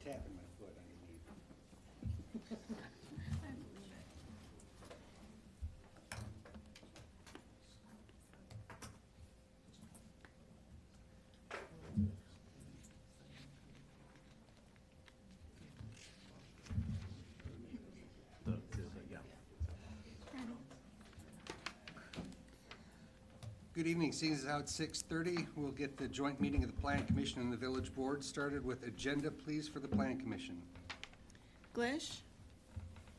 tapping my foot underneath. Good evening. Seeing as how it's 6:30, we'll get the joint meeting of the Plan Commission and the Village Board started with agenda, please, for the Plan Commission. Glish,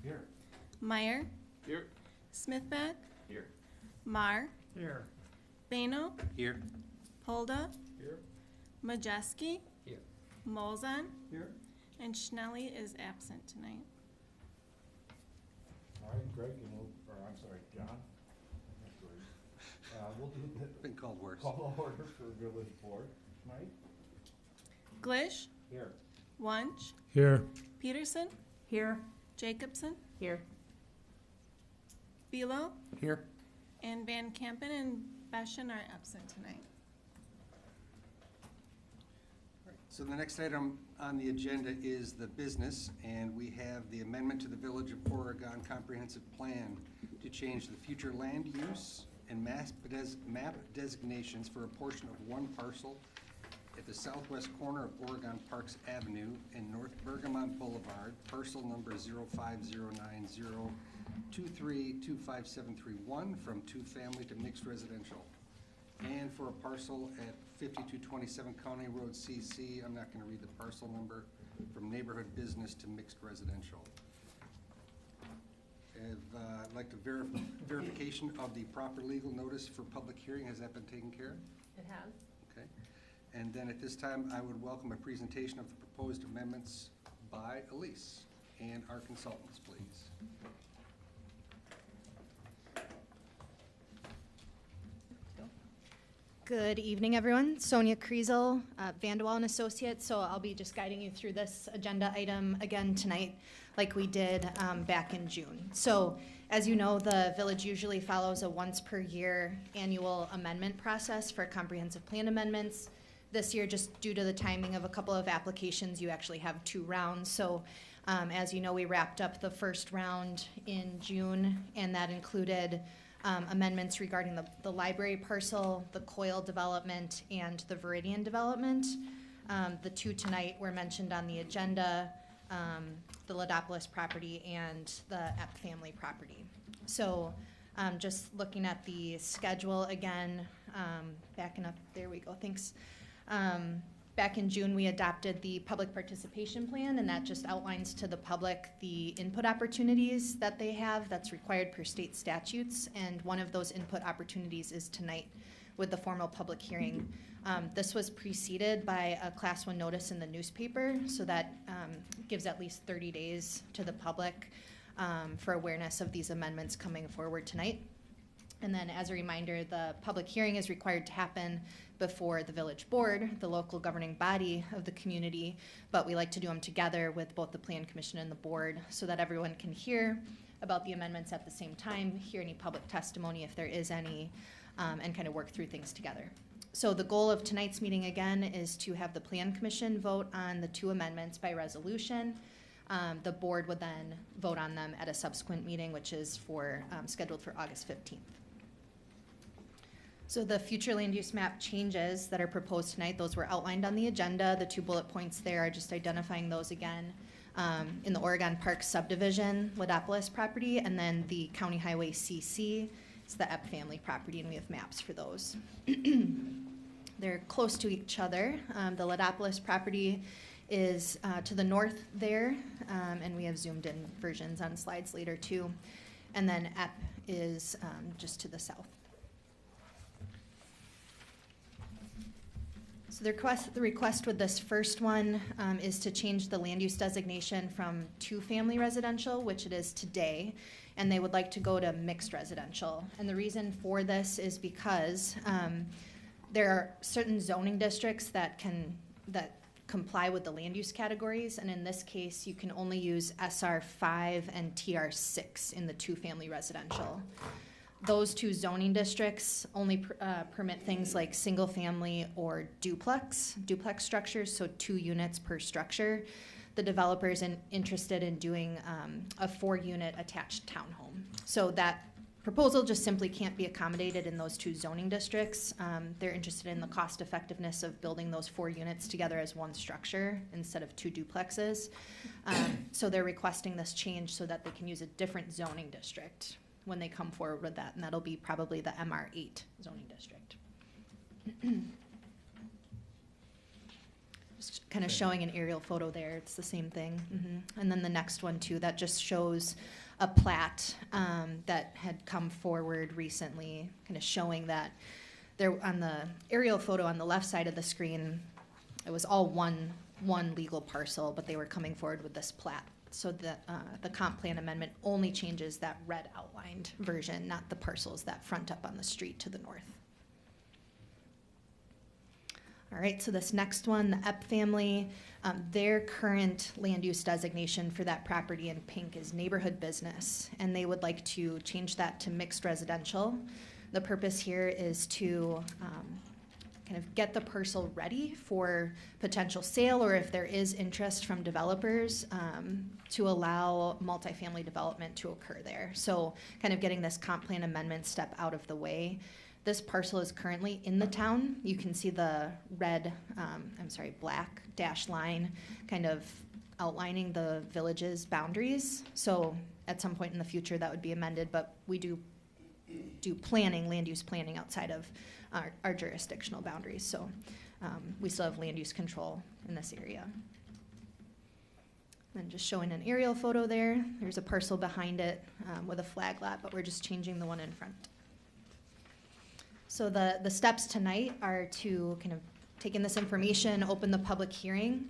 Here. Meyer, Here. Smithback, Here. Marr, Here. Bano, Here. Polda, Here. Majeski, Here. Molzon, Here. and Schnelly is absent tonight. All right, Greg, and I'm sorry, John. We'll do the Been called worse. call order for Village Board tonight. Glish, Here. Wunsch, Here. Peterson, Here. Jacobson, Here. Belo, Here. and Van Kampen and Beschen are absent tonight. So the next item on the agenda is the business, and we have the amendment to the Village of Oregon Comprehensive Plan to change the future land use and map designations for a portion of one parcel at the southwest corner of Oregon Parks Avenue and North Bergamot Boulevard, parcel number 050902325731 from two-family to mixed residential. And for a parcel at 5227 County Road CC, I'm not gonna read the parcel number, from neighborhood business to mixed residential. I'd like to verification of the proper legal notice for public hearing. Has that been taken care of? It has. Okay. And then at this time, I would welcome a presentation of the proposed amendments by Elise and our consultants, please. Good evening, everyone. Sonia Kriesel, Vanderwall and Associates. So I'll be just guiding you through this agenda item again tonight, like we did back in June. So as you know, the village usually follows a once per year annual amendment process for comprehensive plan amendments. This year, just due to the timing of a couple of applications, you actually have 2 rounds. So as you know, we wrapped up the first round in June, and that included amendments regarding the library parcel, the Coyle development, and the Viridian development. The 2 tonight were mentioned on the agenda, the Ladopolis property and the Epp family property. So just looking at the schedule again, backing up, there we go, thanks. Back in June, we adopted the public participation plan, and that just outlines to the public the input opportunities that they have that's required per state statutes, and one of those input opportunities is tonight with the formal public hearing. This was preceded by a Class 1 notice in the newspaper, so that gives at least 30 days to the public for awareness of these amendments coming forward tonight. And then as a reminder, the public hearing is required to happen before the village board, the local governing body of the community, but we like to do them together with both the plan commission and the board so that everyone can hear about the amendments at the same time, hear any public testimony if there is any, and kind of work through things together. So the goal of tonight's meeting again is to have the plan commission vote on the 2 amendments by resolution. The board would then vote on them at a subsequent meeting, which is scheduled for August 15th. So the future land use map changes that are proposed tonight, those were outlined on the agenda. The 2 bullet points there are just identifying those again. In the Oregon Park subdivision, Ladopolis property, and then the County Highway CC, it's the Epp family property, and we have maps for those. They're close to each other. The Ladopolis property is to the north there, and we have zoomed in versions on slides later too. And then Epp is just to the south. So the request with this first one is to change the land use designation from 2-family residential, which it is today, and they would like to go to mixed residential. And the reason for this is because there are certain zoning districts that comply with the land use categories, and in this case, you can only use SR5 and TR6 in the 2-family residential. Those 2 zoning districts only permit things like single family or duplex structures, so 2 units per structure. the developer's interested in doing a 4-unit attached townhome. So that proposal just simply can't be accommodated in those 2 zoning districts. They're interested in the cost effectiveness of building those 4 units together as one structure instead of 2 duplexes. So they're requesting this change so that they can use a different zoning district when they come forward with that, and that'll be probably the MR8 zoning district. Just kind of showing an aerial photo there. It's the same thing. And then the next one too, that just shows a plat that had come forward recently, kind of showing that there on the aerial photo on the left side of the screen, it was all one legal parcel, but they were coming forward with this plat. So the comp plan amendment only changes that red outlined version, not the parcels that front up on the street to the north. All right, so this next one, the Epp family, their current land use designation for that property in pink is neighborhood business, and they would like to change that to mixed residential. The purpose here is to kind of get the parcel ready for potential sale, or if there is interest from developers, to allow multifamily development to occur there. So kind of getting this comp plan amendment step out of the way. This parcel is currently in the town. You can see the black dashed line kind of outlining the village's boundaries. So at some point in the future, that would be amended, but we do planning, land use planning outside of our jurisdictional boundaries. So we still have land use control in this area. And just showing an aerial photo there. There's a parcel behind it with a flag lot, but we're just changing the one in front. So the steps tonight are to kind of take in this information, open the public hearing,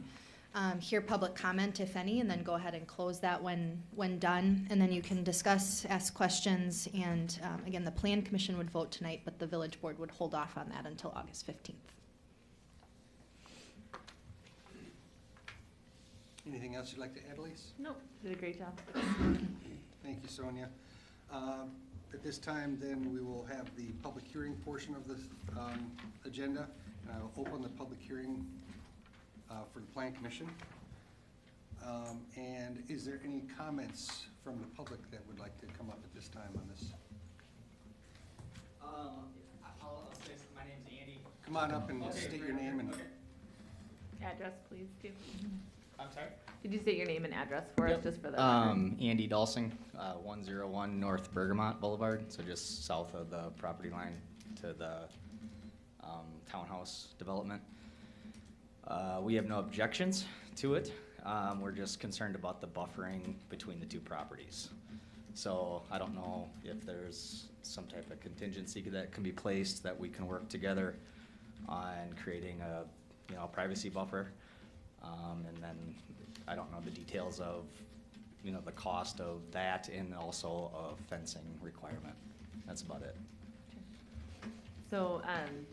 hear public comment, if any, and then go ahead and close that when done. And then you can discuss, ask questions, and again, the Plan Commission would vote tonight, but the Village Board would hold off on that until August 15th. Anything else you'd like to add, Elise? Nope, did a great job. Thank you, Sonia. At this time, then, we will have the public hearing portion of the agenda. And I will open the public hearing for the Plan Commission. And is there any comments from the public that would like to come up at this time on this? I'll say my name's Andy. Come on up and Okay, state great, your name and. okay. Address, please, too. I'm sorry? Did you state your name and address for us, Yep. just for the record? Andy Dulsing, 101 North Bergamot Boulevard, so just south of the property line to the townhouse development. We have no objections to it. We're just concerned about the buffering between the 2 properties. So I don't know if there's some type of contingency that can be placed that we can work together on creating a privacy buffer. And then I don't know the details of, the cost of that and also a fencing requirement. That's about it. So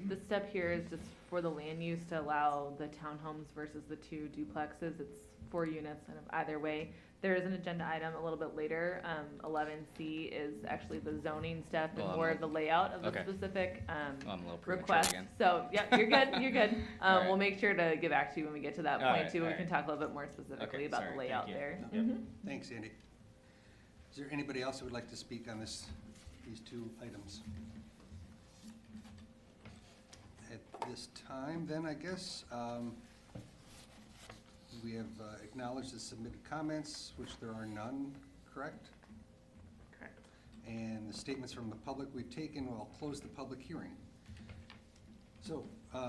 the step here is just for the land use to allow the townhomes versus the 2 duplexes. It's 4 units kind of either way. There is an agenda item a little bit later. 11C is actually the zoning stuff and more of the layout of the Okay. specific I'm a little premature request. again. So, yep, you're good, you're good. All right. We'll make sure to get back to you when we get to that All point right, too. all We can right. talk a little bit more specifically Okay, about sorry, the layout thank you. there. Yep. Mhm. Thanks, Andy. Is there anybody else who would like to speak on these 2 items? At this time, then, I guess, we have acknowledged the submitted comments, which there are none, correct? Correct. And the statements from the public we've taken, we'll close the public hearing. So,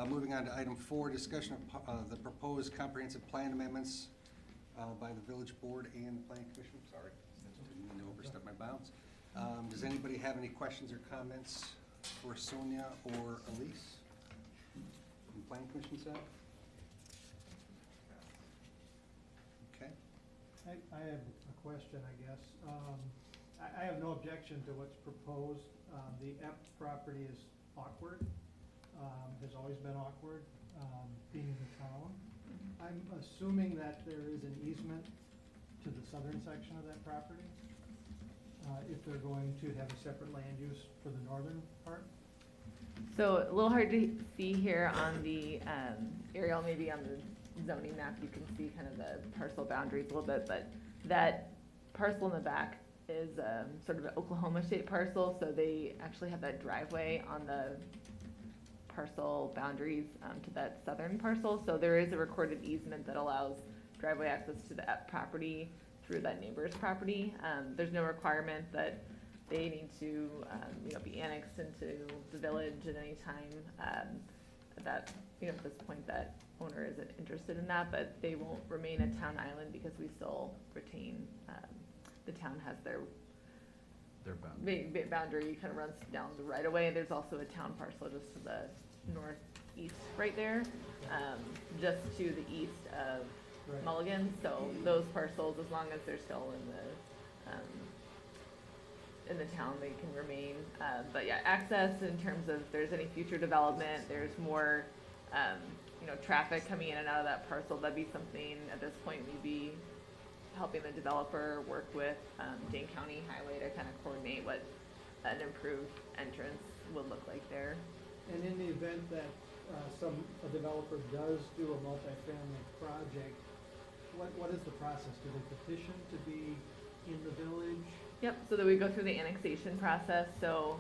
moving on to item 4, discussion of the proposed comprehensive plan amendments by the Village Board and the Plan Commission. Sorry, didn't mean to overstep my bounds. Does anybody have any questions or comments for Sonia or Elise from the Plan Commission side? Okay. I have a question, I guess. I have no objection to what's proposed. The Epp property is awkward, has always been awkward, being in the town. I'm assuming that there is an easement to the southern section of that property, if they're going to have a separate land use for the northern part. So a little hard to see here on the aerial, maybe on the zoning map, you can see kind of the parcel boundaries a little bit, but that parcel in the back is sort of an Oklahoma-shaped parcel, so they actually have that driveway on the parcel boundaries to that southern parcel. So there is a recorded easement that allows driveway access to the Epp property through that neighbor's property. There's no requirement that they need to, be annexed into the village at any time. That, at this point, that owner isn't interested in that, but they won't remain a town island because we still retain, the town has their boundary kind of runs down the right of way. There's also a town parcel just to the northeast right there, just to the east of Right. Mulligan. So those parcels, as long as they're still in the town, they can remain. But yeah, access in terms of if there's any future development, there's more, traffic coming in and out of that parcel, that'd be something at this point we'd be helping the developer work with Dane County Highway to kind of coordinate what an improved entrance would look like there. And in the event that a developer does do a multifamily project, what is the process? Do they petition to be in the village? Yep, so that we go through the annexation process, so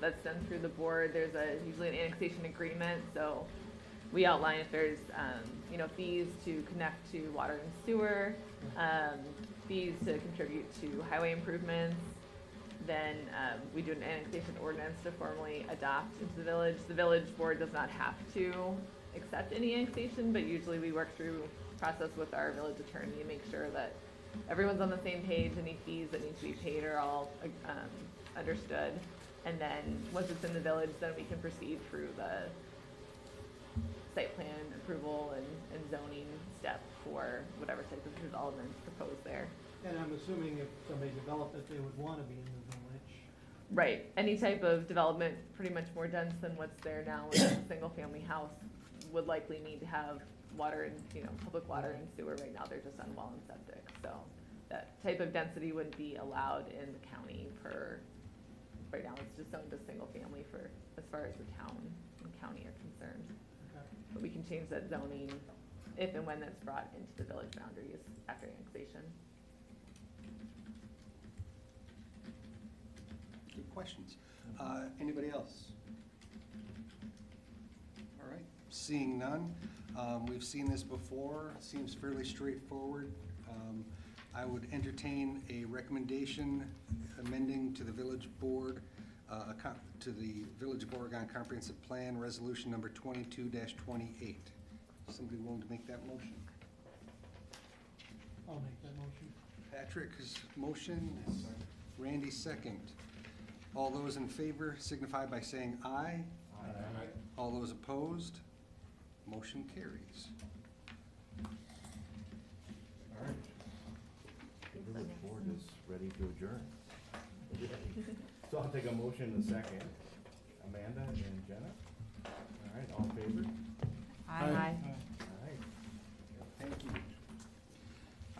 that's done through the board. There's usually an annexation agreement, so we outline if there's, fees to connect to water and sewer, fees to contribute to highway improvements. Then we do an annexation ordinance to formally adopt into the village. The village board does not have to accept any annexation, but usually we work through process with our village attorney to make sure that everyone's on the same page, any fees that need to be paid are all understood. And then, once it's in the village, then we can proceed through the site plan approval and zoning step for whatever type of development proposed there. And I'm assuming if somebody developed it, they would want to be in the village. Right, any type of development, pretty much more dense than what's there now, with a single-family house, would likely need to have water and, public water and sewer. Right now, they're just on well and septic, so that type of density wouldn't be allowed in the county right now, it's just zoned as single-family as far as the town and county are concerned. Okay. But we can change that zoning if and when that's brought into the village boundaries after annexation. Good questions. Anybody else? All right, seeing none. We've seen this before, seems fairly straightforward. I would entertain a recommendation amending to the village board, to the Village of Oregon Comprehensive Plan, Resolution number 22-28. Somebody willing to make that motion? I'll make that motion. Patrick's motion, Randy second. All those in favor signify by saying aye. Aye. All those opposed, motion carries. All right. The village board is ready to adjourn. So I'll take a motion in a second. Amanda and Jenna? All right, all in favor? Aye. All right. Thank you.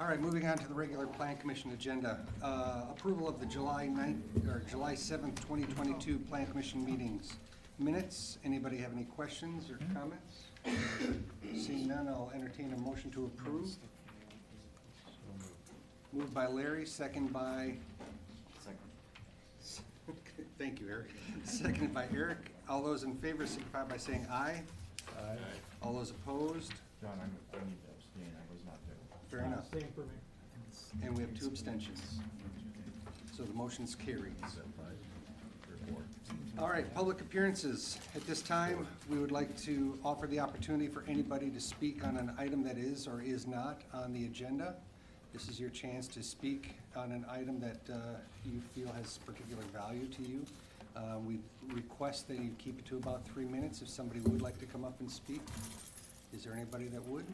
All right, moving on to the regular Plan Commission agenda. Approval of the July 7th, 2022 Plan Commission meetings. Minutes, anybody have any questions or comments? Seeing none, I'll entertain a motion to approve. Moved by Larry, second by? Thank you, Eric. Seconded by Eric. All those in favor signify by saying aye. Aye. All those opposed? John, I need to abstain, I was not there. Fair enough. Same for me. And we have 2 abstentions. So the motion's carried. All right, public appearances. At this time, we would like to offer the opportunity for anybody to speak on an item that is or is not on the agenda. This is your chance to speak on an item that you feel has particular value to you. We request that you keep it to about 3 minutes if somebody would like to come up and speak. Is there anybody that would?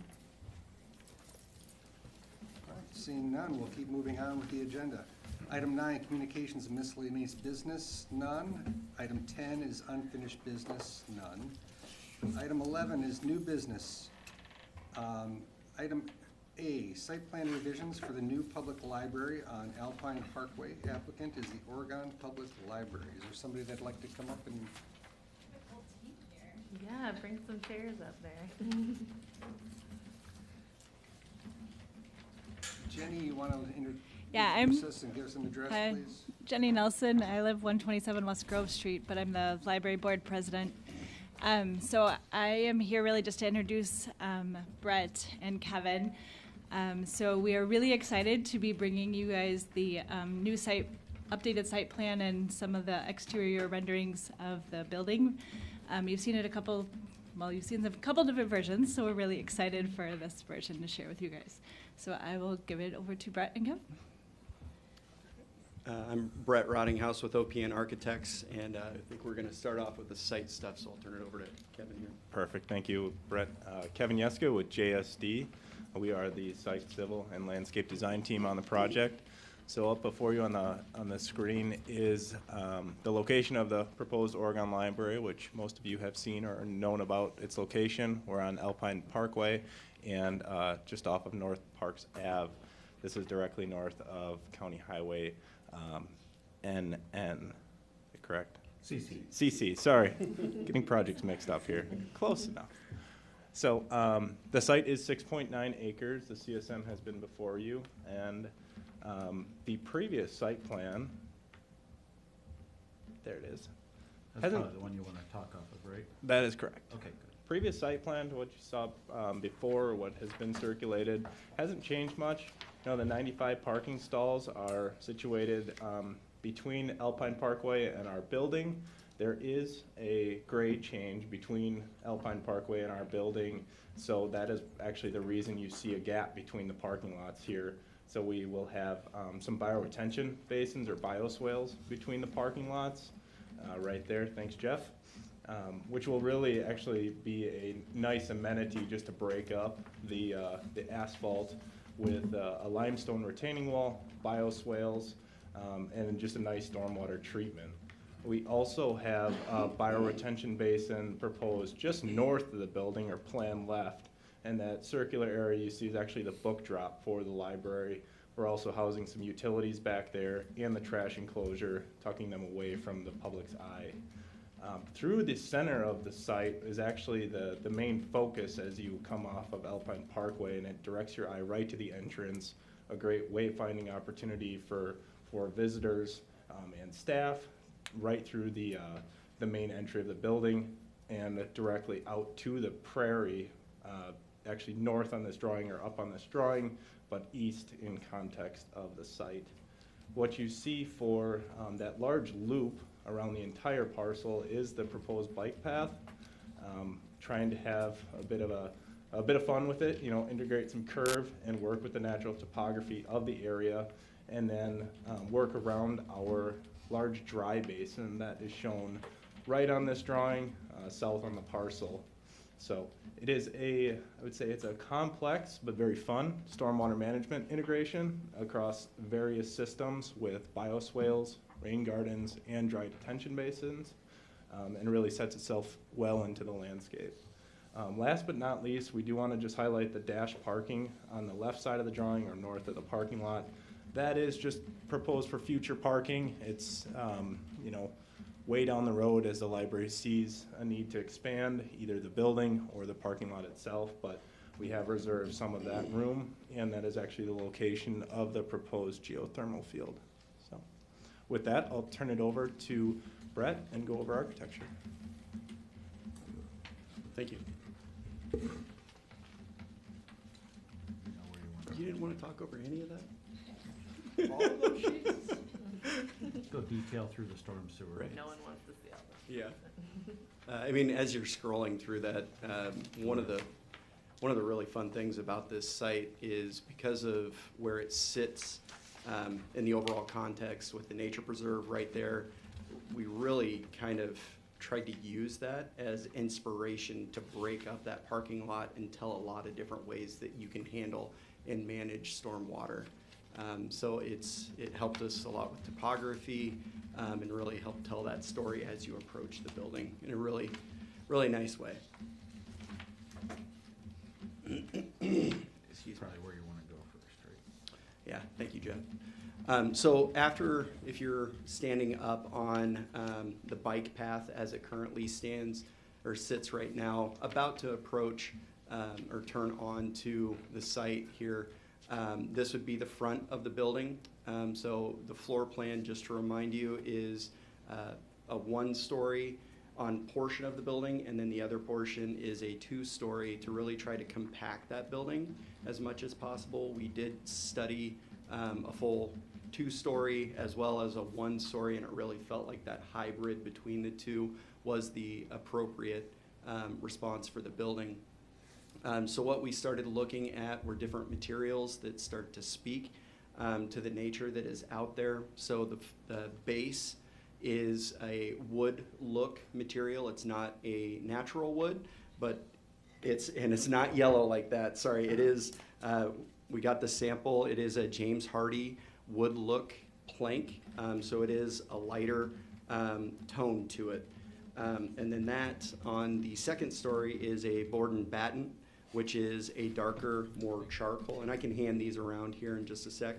All right, seeing none, we'll keep moving on with the agenda. Item 9, communications and miscellaneous business, none. Item 10 is unfinished business, none. Item 11 is new business. Item A, site plan revisions for the new public library on Alpine Parkway. Applicant is the Oregon Public Library. Is there somebody that'd like to come up and? Yeah, bring some chairs up there. Jenny, you want to introduce Yeah, us and give us an address, Hi. please? Jenny Nelson. I live 127 West Grove Street, but I'm the library board president. So I am here really just to introduce Brett and Kevin. So we are really excited to be bringing you guys the new site, updated site plan and some of the exterior renderings of the building. You've seen it you've seen a couple different versions, so we're really excited for this version to share with you guys. So I will give it over to Brett and Kevin. I'm Brett Rottinghouse with OPN Architects, and I think we're going to start off with the site stuff, so I'll turn it over to Kevin here. Perfect, thank you, Brett. Kevin Yeska with JSD. We are the site civil and landscape design team on the project. So up before you on the screen is the location of the proposed Oregon Library, which most of you have seen or known about its location. We're on Alpine Parkway and just off of North Parks Ave. This is directly north of County Highway NN, correct? CC, sorry. Getting projects mixed up here. Close enough. So the site is 6.9 acres. The CSM has been before you, and the previous site plan, there it is. That's probably the one you want to talk off of, right? That is correct. Okay, good. Previous site plan, to what you saw before, or what has been circulated, hasn't changed much. You know, the 95 parking stalls are situated between Alpine Parkway and our building. There is a grade change between Alpine Parkway and our building, so that is actually the reason you see a gap between the parking lots here. So we will have some bioretention basins or bioswales between the parking lots, right there, thanks Jeff, which will really actually be a nice amenity just to break up the asphalt with a limestone retaining wall, bioswales, and just a nice stormwater treatment. We also have a bioretention basin proposed just north of the building, or planned left, and that circular area you see is actually the book drop for the library. We're also housing some utilities back there and the trash enclosure, tucking them away from the public's eye. Through the center of the site is actually the main focus as you come off of Alpine Parkway, and it directs your eye right to the entrance, a great wayfinding opportunity for visitors and staff, right through the main entry of the building and directly out to the prairie, actually north on this drawing or up on this drawing, but east in context of the site. What you see for that large loop around the entire parcel is the proposed bike path. Trying to have a bit of fun with it, you know, integrate some curve and work with the natural topography of the area, and then work around our large dry basin that is shown right on this drawing, south on the parcel. So it is I would say it's a complex but very fun stormwater management integration across various systems with bioswales, rain gardens, and dry detention basins, and really sets itself well into the landscape. Last but not least, we do want to just highlight the dash parking on the left side of the drawing or north of the parking lot. That is just proposed for future parking. It's you know, way down the road as the library sees a need to expand either the building or the parking lot itself, but we have reserved some of that room, and that is actually the location of the proposed geothermal field. So with that, I'll turn it over to Brett and go over architecture. Thank you. You didn't want to talk over any of that? All of those sheets? Go detail through the storm sewer. Right. No one wants to see all this. Yeah. I mean, as you're scrolling through that, one of the really fun things about this site is because of where it sits in the overall context with the nature preserve right there, we really kind of tried to use that as inspiration to break up that parking lot and tell a lot of different ways that you can handle and manage stormwater. So it helped us a lot with topography and really helped tell that story as you approach the building in a really, really nice way. Excuse me. Probably where you want to go first, right? Yeah, thank you, Jeff. So if you're standing up on the bike path as it currently stands or sits right now, about to approach or turn on to the site here, This would be the front of the building. So the floor plan, just to remind you, is a one-story on portion of the building, and then the other portion is a two-story to really try to compact that building as much as possible. We did study a full two-story as well as a one-story, and it really felt like that hybrid between the two was the appropriate response for the building. So what we started looking at were different materials that start to speak to the nature that is out there. So the base is a wood look material. It's not a natural wood, but it's not yellow like that. Sorry, it is, we got the sample. It is a James Hardy wood look plank. So it is a lighter tone to it. And then that on the second story is a board and batten, which is a darker, more charcoal. And I can hand these around here in just a sec.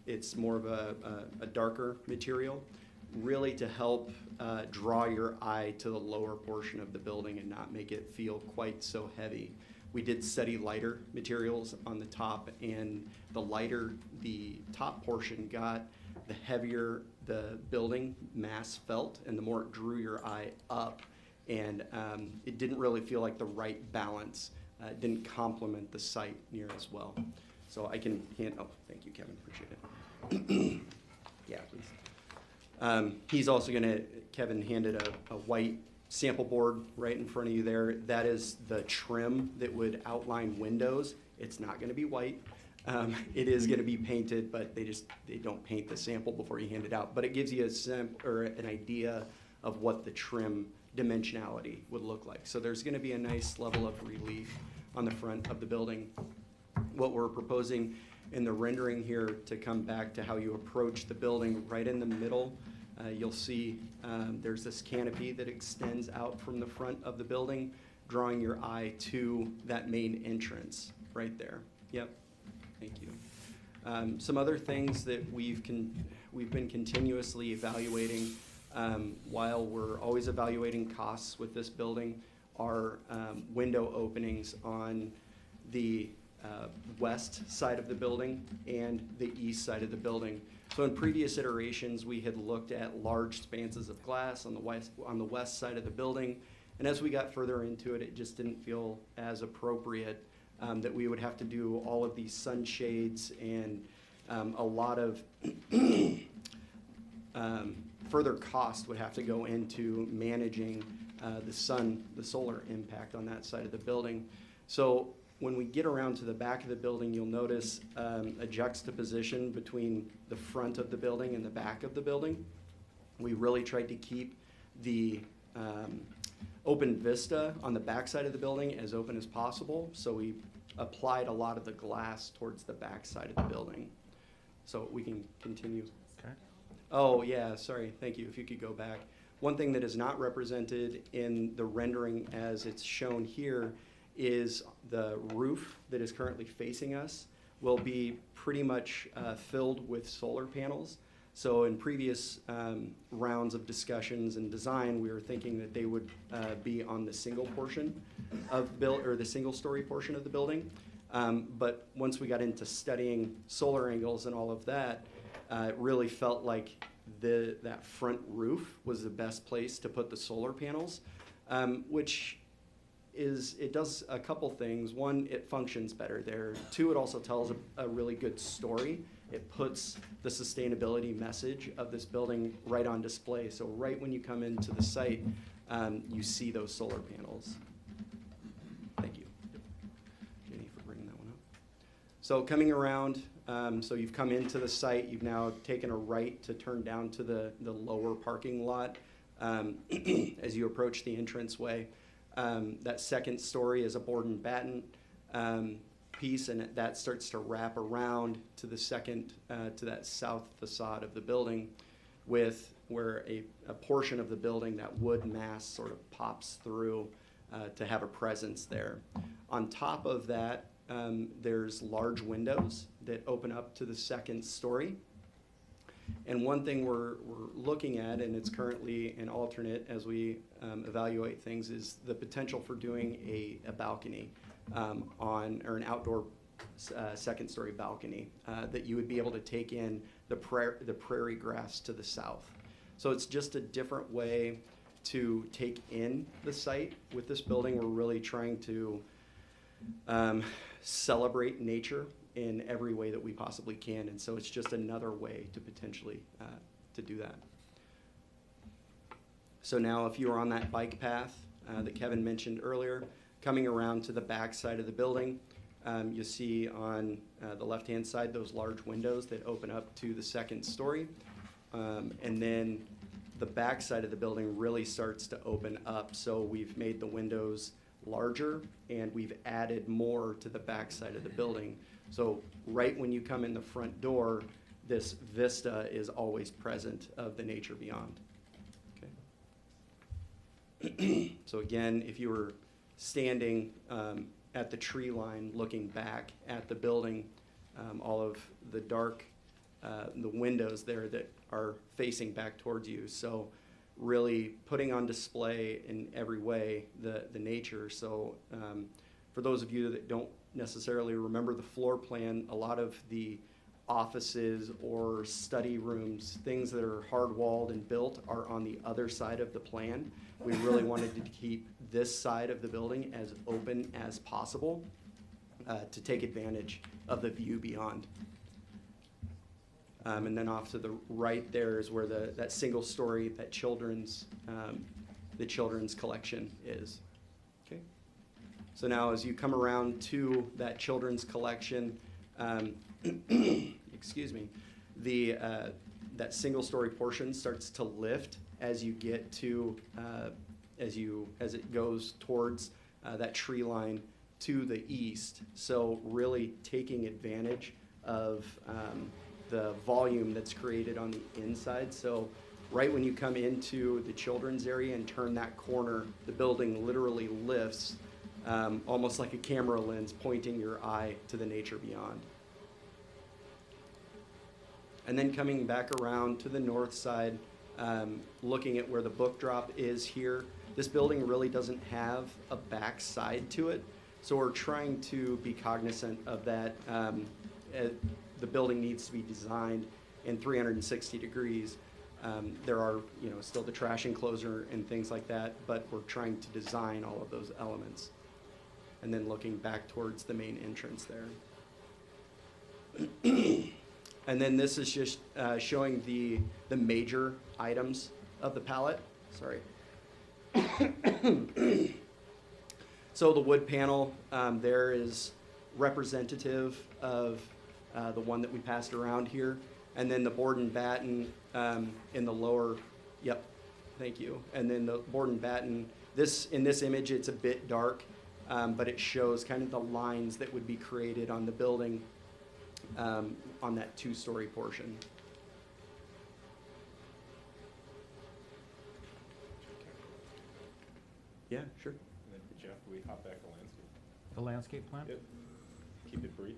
It's more of a darker material, really to help draw your eye to the lower portion of the building and not make it feel quite so heavy. We did study lighter materials on the top, and the lighter the top portion got, the heavier the building mass felt, and the more it drew your eye up. And it didn't really feel like the right balance. It didn't complement the site near as well. So I can hand, oh, thank you, Kevin, appreciate it. Yeah, please. He's also gonna, Kevin handed a white sample board right in front of you there. That is the trim that would outline windows. It's not gonna be white. It is gonna be painted, but they don't paint the sample before you hand it out. But it gives you an idea of what the trim dimensionality would look like. So there's gonna be a nice level of relief on the front of the building. What we're proposing in the rendering here, to come back to how you approach the building, right in the middle, you'll see there's this canopy that extends out from the front of the building, drawing your eye to that main entrance right there. Yep, thank you. Some other things that we've been continuously evaluating while we're always evaluating costs with this building are window openings on the west side of the building and the east side of the building. So in previous iterations, we had looked at large expanses of glass on the west side of the building, and as we got further into it, it just didn't feel as appropriate that we would have to do all of these sunshades and a lot of further cost would have to go into managing the solar impact on that side of the building. So when we get around to the back of the building, you'll notice a juxtaposition between the front of the building and the back of the building. We really tried to keep the open vista on the back side of the building as open as possible, so we applied a lot of the glass towards the back side of the building. So we can continue. Okay. Oh, yeah, sorry, thank you, if you could go back. One thing that is not represented in the rendering as it's shown here is the roof that is currently facing us will be pretty much filled with solar panels. So in previous rounds of discussions and design, we were thinking that they would be on the single portion of the single story portion of the building. But once we got into studying solar angles and all of that, it really felt like that front roof was the best place to put the solar panels, which it does a couple things. One, it functions better there. Two, it also tells a really good story. It puts the sustainability message of this building right on display. So right when you come into the site, you see those solar panels. Thank you, Jenny, for bringing that one up. So coming around, so you've come into the site, you've now taken a right to turn down to the lower parking lot as you approach the entranceway. That second story is a board and batten piece, and that starts to wrap around to the second, to that south facade of the building, with where a portion of the building, that wood mass sort of pops through to have a presence there. On top of that, there's large windows that open up to the second story. And one thing we're looking at, and it's currently an alternate as we evaluate things, is the potential for doing a balcony or an outdoor second-story balcony that you would be able to take in the prairie grass to the south. So it's just a different way to take in the site. With this building, we're really trying to celebrate nature in every way that we possibly can, and so it's just another way to potentially to do that. So now if you're on that bike path that Kevin mentioned earlier, coming around to the back side of the building, you see on the left-hand side those large windows that open up to the second story. And then the back side of the building really starts to open up. So we've made the windows larger and we've added more to the back side of the building. So right when you come in the front door, this vista is always present of the nature beyond. Okay. So again, if you were standing at the tree line looking back at the building, all of the dark, the windows there that are facing back towards you. So really putting on display in every way the nature. So for those of you that don't necessarily remember the floor plan, a lot of the offices or study rooms, things that are hard-walled and built, are on the other side of the plan. We really wanted to keep this side of the building as open as possible to take advantage of the view beyond. And then off to the right there is where that single story, that children's, the children's collection is. Okay. So now as you come around to that children's collection, excuse me, that single story portion starts to lift as you get to, as it goes towards that tree line to the east. So really taking advantage of the volume that's created on the inside. So right when you come into the children's area and turn that corner, the building literally lifts, almost like a camera lens pointing your eye to the nature beyond. And then coming back around to the north side, looking at where the book drop is here, this building really doesn't have a back side to it. So we're trying to be cognizant of that. The building needs to be designed in 360 degrees. There are, still the trash enclosure and things like that, but we're trying to design all of those elements. And then looking back towards the main entrance there. And then this is just showing the major items of the palette. Sorry. So the wood panel there is representative of the one that we passed around here. And then the board and batten in the lower, yep, thank you. And then the board and batten, in this image it's a bit dark, but it shows kind of the lines that would be created on the building on that two-story portion. Yeah, sure. And then Jeff, we hop back to landscape. The landscape plan? Yep. Keep it brief.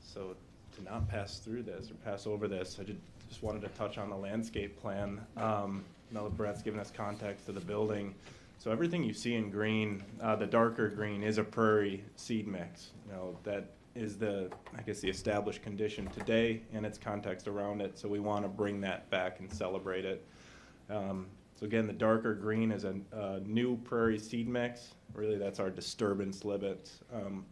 So to not pass through this or pass over this, I just wanted to touch on the landscape plan. Now that Brett's given us context of the building. So everything you see in green, the darker green, is a prairie seed mix. That is the established condition today and its context around it. So we want to bring that back and celebrate it. So again, the darker green is a new prairie seed mix. Really, that's our disturbance limit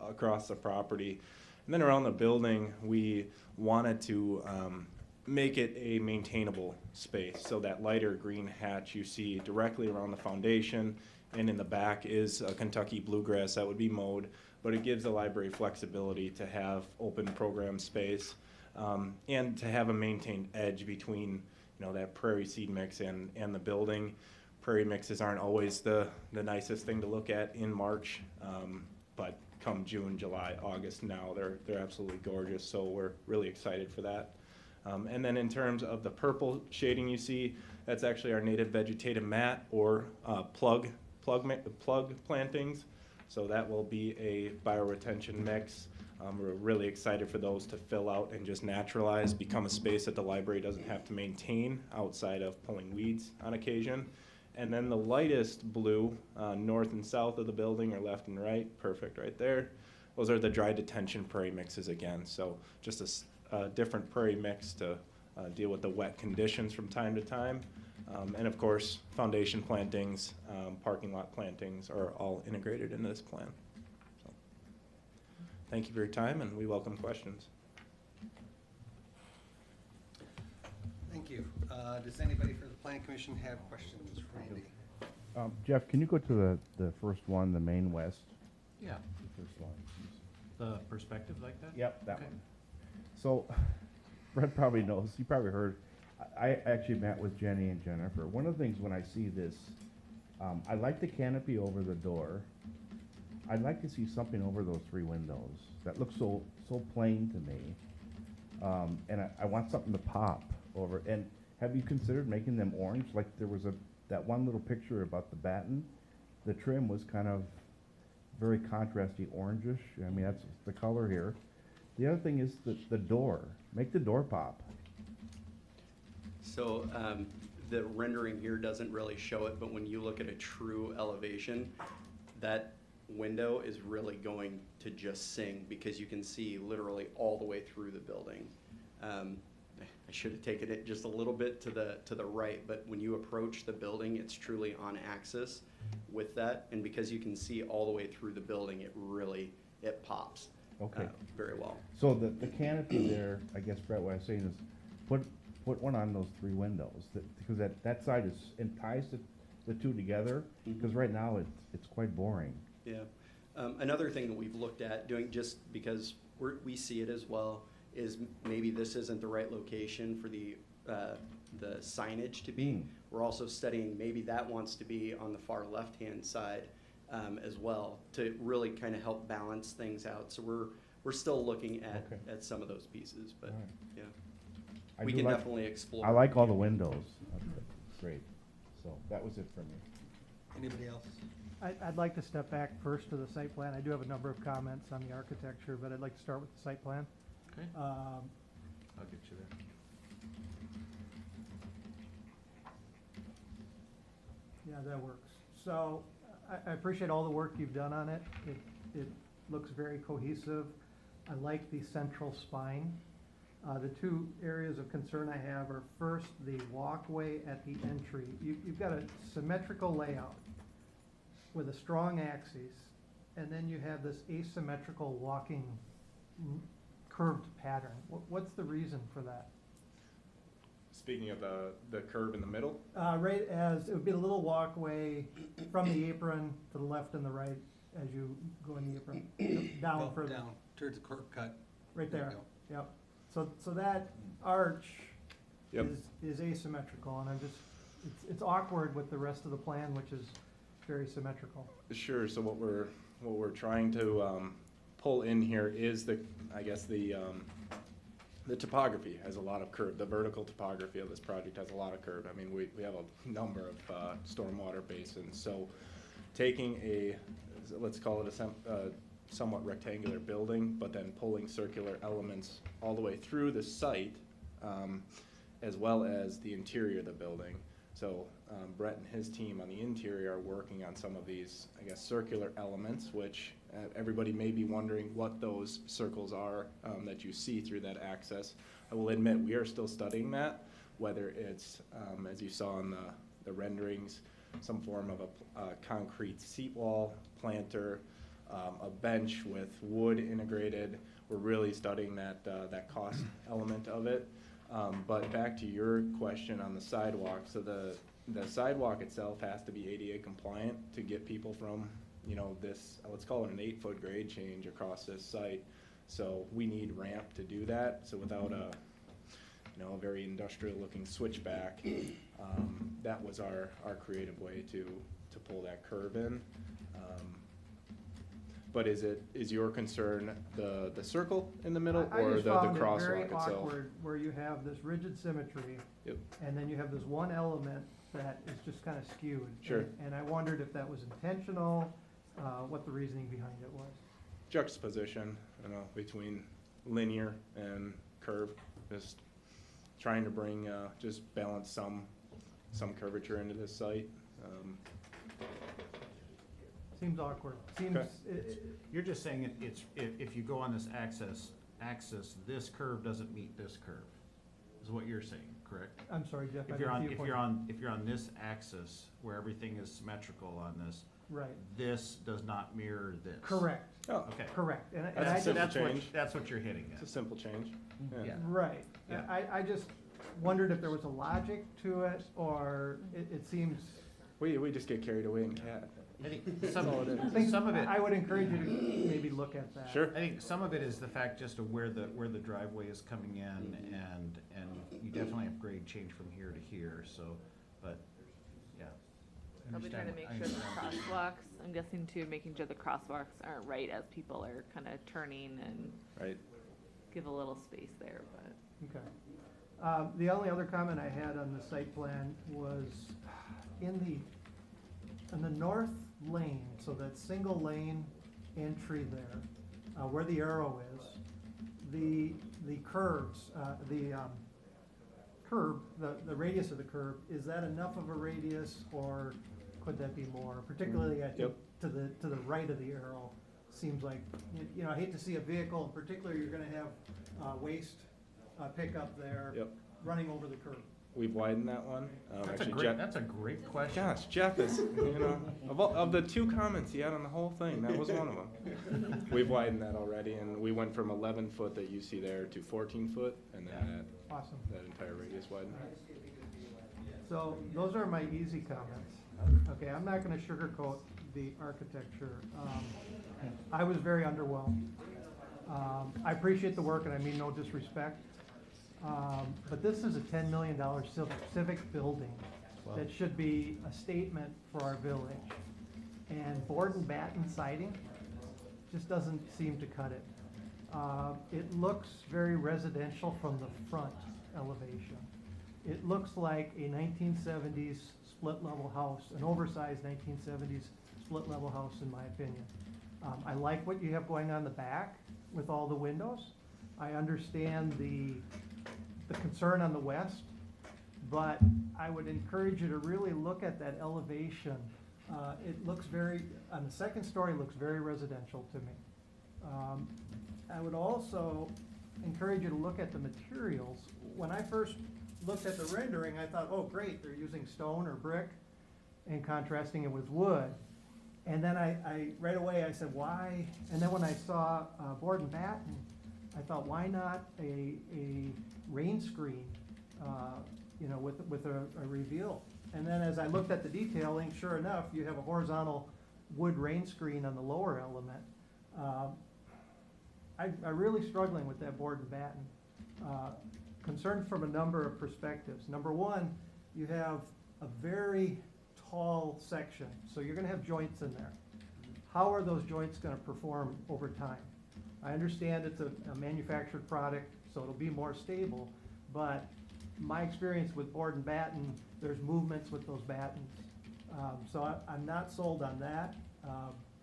across the property. And then around the building, we wanted to make it a maintainable space. So that lighter green hatch you see directly around the foundation and in the back is a Kentucky bluegrass that would be mowed, but it gives the library flexibility to have open program space and to have a maintained edge between that prairie seed mix and the building. Prairie mixes aren't always the nicest thing to look at in March, but come June, July, August now, they're absolutely gorgeous, so we're really excited for that. And then in terms of the purple shading you see, that's actually our native vegetative mat or plug plantings. So that will be a bioretention mix. We're really excited for those to fill out and just naturalize, become a space that the library doesn't have to maintain outside of pulling weeds on occasion. And then the lightest blue, north and south of the building or left and right, perfect right there. Those are the dry detention prairie mixes again. So just a different prairie mix to deal with the wet conditions from time to time. And of course, foundation plantings, parking lot plantings are all integrated into this plan. So, thank you for your time, and we welcome questions. Thank you. Does anybody for the planning commission have questions for Andy? Jeff, can you go to the first one, the Main West? Yeah, The first one. the perspective like that? Yep, that Okay. one. So, Brett probably knows, you probably heard, I actually met with Jenny and Jennifer. One of the things when I see this, I like the canopy over the door. I'd like to see something over those 3 windows. That looks so plain to me. And I want something to pop over. And have you considered making them orange? Like there was that one little picture about the batten. The trim was kind of very contrasty orangish. I mean, that's the color here. The other thing is the door. Make the door pop. So the rendering here doesn't really show it, but when you look at a true elevation, that window is really going to just sing because you can see literally all the way through the building. I should have taken it just a little bit to the right, but when you approach the building, it's truly on axis with that, and because you can see all the way through the building, it pops. Okay. Very well. So the canopy there, I guess, Brett, what I'm saying is put one on those 3 windows because that side is, and ties the 2 together, because right now it's quite boring. Yeah. Another thing that we've looked at doing, just because we see it as well, is maybe this isn't the right location for the signage to be. We're also studying maybe that wants to be on the far left-hand side as well to really kind of help balance things out. So we're still looking at some of those pieces, but All right. yeah, we can definitely explore. I like all the windows. Great. So that was it for me. Anybody else? I'd like to step back first to the site plan. I do have a number of comments on the architecture, but I'd like to start with the site plan. Okay, Um, I'll get you there. Yeah, that works. So I appreciate all the work you've done on it. It looks very cohesive. I like the central spine. The 2 areas of concern I have are first, the walkway at the entry. You've got a symmetrical layout with a strong axis, and then you have this asymmetrical walking curved pattern. What's the reason for that? Speaking of the curve in the middle, Right as, it would be a little walkway from the apron to the left and the right as you go in the apron, down Go further. down towards the curb cut. Right There there, you yep. So that arch Yep. is asymmetrical, and it's awkward with the rest of the plan, which is very symmetrical. sure. So what we're trying to pull in here is the topography has a lot of curve. The vertical topography of this project has a lot of curve. I mean, we have a number of stormwater basins. So taking let's call it a somewhat rectangular building, but then pulling circular elements all the way through the site, as well as the interior of the building. So Brett and his team on the interior are working on some of these, I guess, circular elements, which everybody may be wondering what those circles are that you see through that access. I will admit we are still studying that, whether it's, as you saw in the renderings, some form of a concrete seat wall, planter, a bench with wood integrated. We're really studying that cost element of it. But back to your question on the sidewalk, so the sidewalk itself has to be ADA compliant to get people from, this, let's call it an 8-foot grade change across this site. So we need ramp to do that. So without a very industrial looking switchback, that was our creative way to pull that curve in. But is your concern the circle in the middle or the crosswalk itself? I just found it very awkward where you have this rigid symmetry. Yep. And then you have this one element that is just kind of skewed. Sure. And I wondered if that was intentional, what the reasoning behind it was. Juxtaposition, between linear and curve, just trying to bring, just balance some curvature into this site. Seems awkward. Seems, Okay. You're just saying if you go on this axis, this curve doesn't meet this curve, is what you're saying, correct? I'm sorry, Jeff. I If you're didn't on, see your if point. you're on this axis where everything is symmetrical on this, Right, this does not mirror this. correct, Oh, Okay. correct. And That's I a just, simple That's what, change. that's what you're hitting it's a at. simple change. Yeah. right. Yeah. I just wondered if there was a logic to it, or it seems, We just get carried away in cat. I think I think, some of it, I would encourage you to maybe look at that. Sure. I think some of it is the fact just of where the driveway is coming in, and you definitely have grade change from here to here, so, but, yeah. I I'll be trying to understand- make I sure the understand. crosswalks, I'm guessing too, making sure the crosswalks aren't right as people are kind of turning and Right. give a little space there, but. Okay. The only other comment I had on the site plan was in the north lane, so that single lane entry there, where the arrow is, the curves, the radius of the curve, is that enough of a radius, or could that be more? Particularly, I think, Yep. to the right of the arrow, seems like, you know, I hate to see a vehicle, in particular, you're gonna have waste pickup there. Yep. Running over the curb. We've widened that one. Actually, Jeff, That's a great question. gosh, Jeff is, of the 2 comments he had on the whole thing, that was one of them. We've widened that already, and we went from 11 foot that you see there to 14 foot, and then Awesome. that entire radius widened. So those are my easy comments. Okay, I'm not gonna sugarcoat the architecture. I was very underwhelmed. I appreciate the work, and I mean no disrespect. But this is a $10 million civic building that should be a statement for our village. And board and batten siding just doesn't seem to cut it. It looks very residential from the front elevation. It looks like a 1970s split-level house, an oversized 1970s split-level house, in my opinion. I like what you have going on the back with all the windows. I understand the concern on the west, but I would encourage you to really look at that elevation. It looks on the second story, looks very residential to me. I would also encourage you to look at the materials. When I first looked at the rendering, I thought, oh, great, they're using stone or brick and contrasting it with wood. And then right away I said, why? And then when I saw board and batten, I thought, why not a rain screen, with a reveal? And then as I looked at the detailing, sure enough, you have a horizontal wood rain screen on the lower element. I'm really struggling with that board and batten. Concerned from a number of perspectives. Number one, you have a very tall section, so you're gonna have joints in there. How are those joints gonna perform over time? I understand it's a manufactured product, so it'll be more stable, but my experience with board and batten, there's movements with those battens. So I'm not sold on that.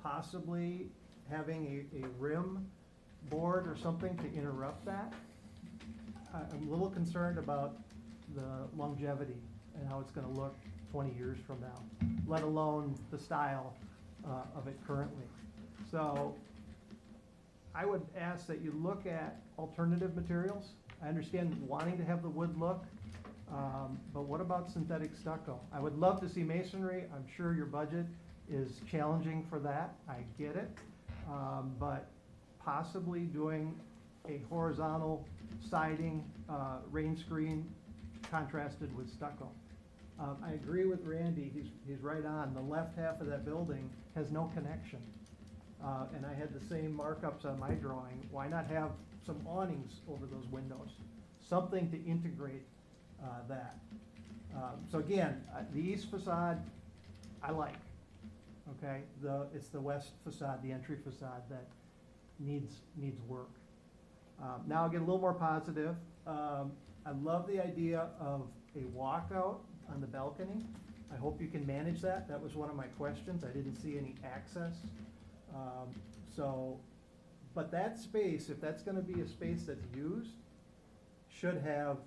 Possibly having a rim board or something to interrupt that. I'm a little concerned about the longevity and how it's gonna look 20 years from now, let alone the style of it currently. So I would ask that you look at alternative materials. I understand wanting to have the wood look, but what about synthetic stucco? I would love to see masonry. I'm sure your budget is challenging for that. I get it. But possibly doing a horizontal siding, rain screen contrasted with stucco. I agree with Randy, he's right on. The left half of that building has no connection. And I had the same markups on my drawing. Why not have some awnings over those windows? Something to integrate that. So again, the east facade, I like, okay? It's the west facade, the entry facade that needs work. Now I'll get a little more positive. I love the idea of a walkout on the balcony. I hope you can manage that. That was one of my questions. I didn't see any access. But that space, if that's gonna be a space that's used, should have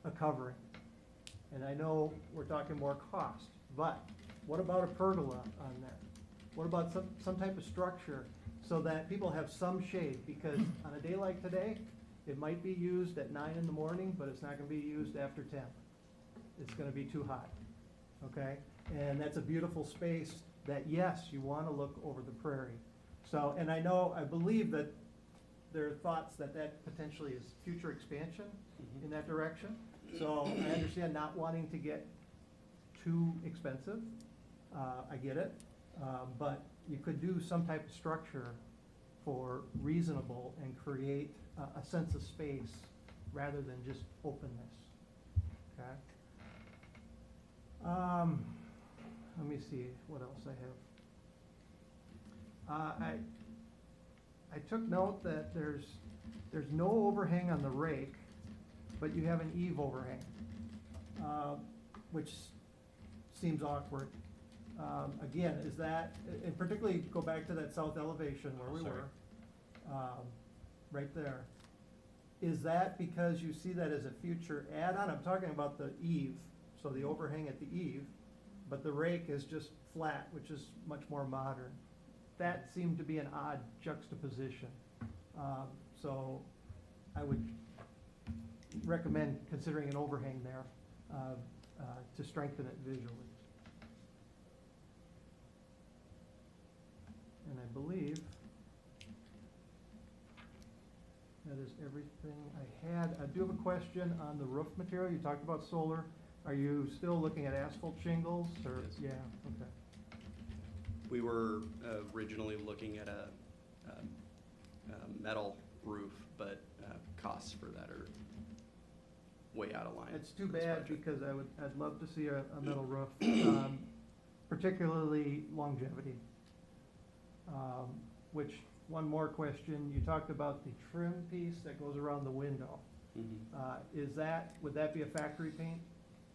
a covering. And I know we're talking more cost, but What about a pergola on there? What about some type of structure so that people have some shade? Because on a day like today, it might be used at 9 in the morning, but it's not gonna be used after 10. It's gonna be too hot, okay? And that's a beautiful space that, yes, you wanna look over the prairie. So, and I believe that there are thoughts that that potentially is future expansion in that direction. So I understand not wanting to get too expensive. I get it. But you could do some type of structure for reasonable and create a sense of space rather than just openness. Okay? Let me see what else I have. I took note that there's no overhang on the rake, but you have an eave overhang, which seems awkward. Again, is that, and particularly go back to that south elevation where we were, right there. Is that because you see that as a future add-on? I'm talking about the eave, so the overhang at the eave, but the rake is just flat, which is much more modern. That seemed to be an odd juxtaposition. So I would recommend considering an overhang there to strengthen it visually. And I believe that is everything I had. I do have a question on the roof material. You talked about solar. Are you still looking at asphalt shingles or? Yes. Yeah, okay. We were originally looking at a metal roof, but costs for that are way out of line. It's too for this bad project. because I'd love to see a metal roof, particularly longevity. Which, one more question, you talked about the trim piece that goes around the window. Would that be a factory paint?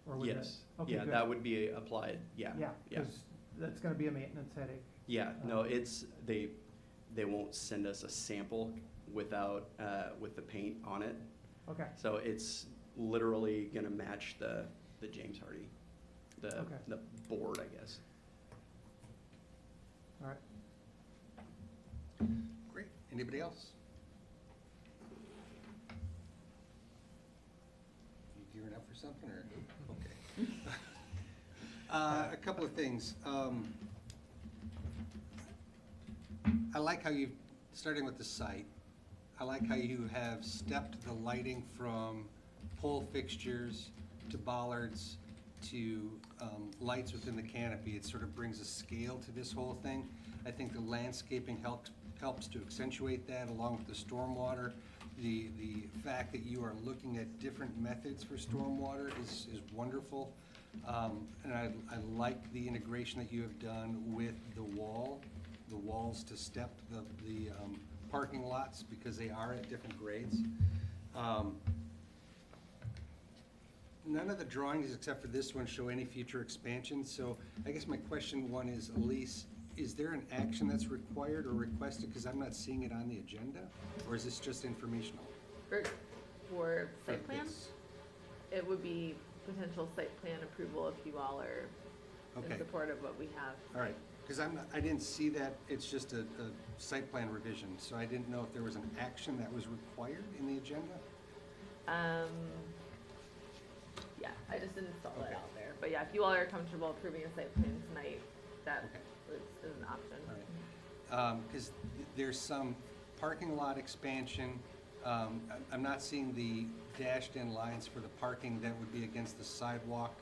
Or would Yes, that- okay, yeah, good. that would be applied, yeah. Yeah, because that's gonna be a maintenance headache. Yeah, no, it's, they won't send us a sample without, with the paint on it. Okay, So it's literally gonna match the James Hardy, Okay. the board, I guess. all right. Great. Anybody else? You gearing up for something, or? Okay. A couple of things. I like how you, starting with the site, I like how you have stepped the lighting from pole fixtures to bollards to lights within the canopy. It sort of brings a scale to this whole thing. I think the landscaping helps to accentuate that, along with the stormwater. The fact that you are looking at different methods for stormwater is wonderful. And I like the integration that you have done with the walls to step the parking lots, because they are at different grades. None of the drawings, except for this one, show any future expansion. So I guess my question one is, Elise, is there an action that's required or requested? Because I'm not seeing it on the agenda, or is this just informational? For site For plan, this? it would be potential site plan approval if you all are in Okay. support of what we have. All right, because I didn't see that, it's just a site plan revision, so I didn't know if there was an action that was required in the agenda? Yeah, I just didn't spell that Okay. out there. But yeah, if you all are comfortable approving a site plan tonight, that Okay. is an option. All right. Because there's some parking lot expansion. I'm not seeing the dashed-in lines for the parking that would be against the sidewalk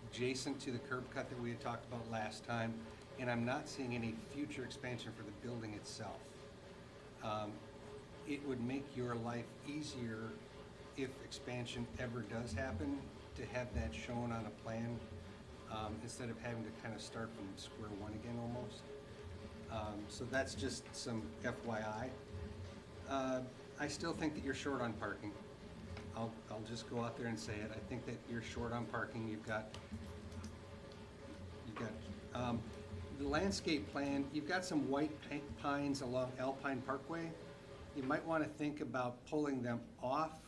adjacent to the curb cut that we had talked about last time, and I'm not seeing any future expansion for the building itself. It would make your life easier if expansion ever does happen, to have that shown on a plan, instead of having to kind of start from square one again almost. So that's just some FYI. I still think that you're short on parking. I'll just go out there and say it. I think that you're short on parking. You've got the landscape plan, you've got some white pines along Alpine Parkway. You might want to think about pulling them off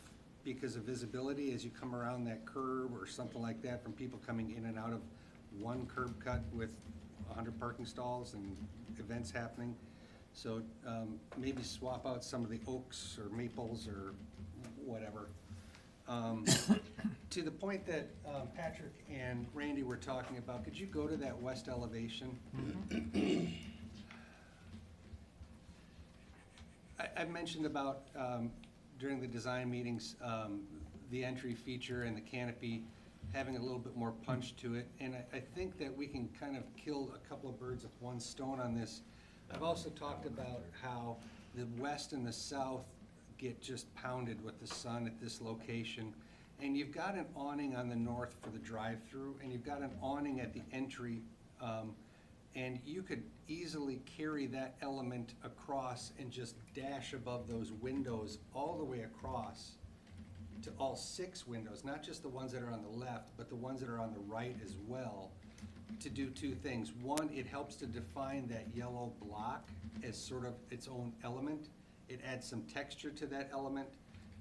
because of visibility as you come around that curve or something like that from people coming in and out of one curb cut with 100 parking stalls and events happening. So maybe swap out some of the oaks or maples or whatever. To the point that Patrick and Randy were talking about, could you go to that west elevation? I mentioned about, during the design meetings, the entry feature and the canopy having a little bit more punch to it. And I think that we can kind of kill a couple of birds with one stone on this. I've also talked about how the west and the south get just pounded with the sun at this location. And you've got an awning on the north for the drive-through, and you've got an awning at the entry. And you could easily carry that element across and just dash above those windows all the way across to all 6 windows, not just the ones that are on the left, but the ones that are on the right as well, to do 2 things. One, it helps to define that yellow block as sort of its own element. It adds some texture to that element,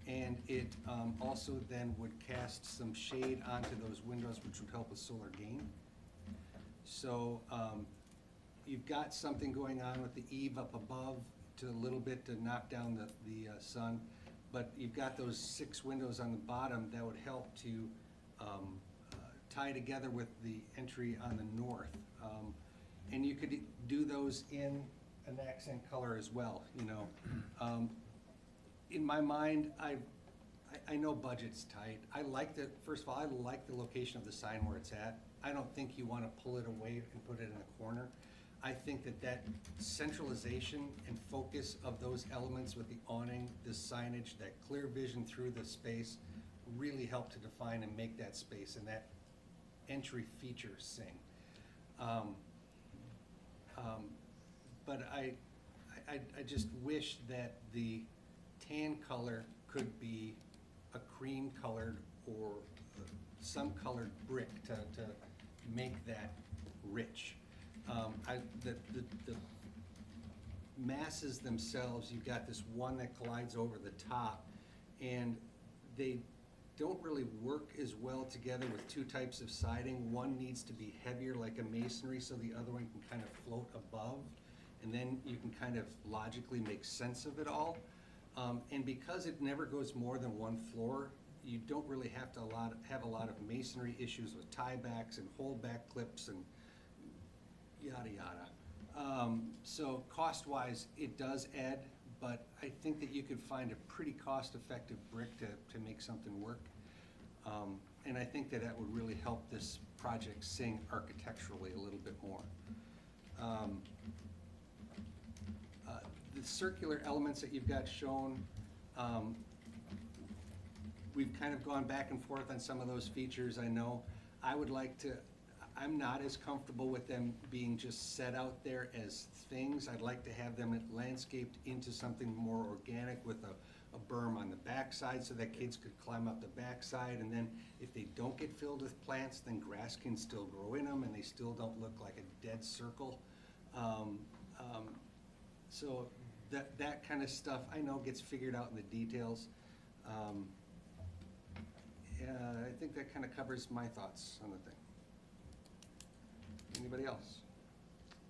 and it also then would cast some shade onto those windows, which would help with solar gain. So you've got something going on with the eave up above to a little bit to knock down the sun, but you've got those 6 windows on the bottom that would help to tie together with the entry on the north. And you could do those in an accent color as well, you know. In my mind, I know budget's tight. First of all, I like the location of the sign where it's at. I don't think you want to pull it away and put it in a corner. I think that centralization and focus of those elements with the awning, the signage, that clear vision through the space really help to define and make that space and that entry feature sing. But I just wish that the tan color could be a cream colored or some colored brick to make that rich. The masses themselves, you've got this one that collides over the top, and they don't really work as well together with 2 types of siding. One needs to be heavier like a masonry so the other one can kind of float above, and then you can kind of logically make sense of it all. And because it never goes more than 1 floor, you don't really have a lot of masonry issues with tiebacks and holdback clips and yada yada. So cost-wise, it does add, but I think that you could find a pretty cost-effective brick to make something work. And I think that would really help this project sing architecturally a little bit more. The circular elements that you've got shown, we've kind of gone back and forth on some of those features, I know. I'm not as comfortable with them being just set out there as things. I'd like to have them landscaped into something more organic with a berm on the backside so that kids could climb up the backside, and then if they don't get filled with plants, then grass can still grow in them and they still don't look like a dead circle. So that kind of stuff I know gets figured out in the details. I think that kind of covers my thoughts on the thing. Anybody else?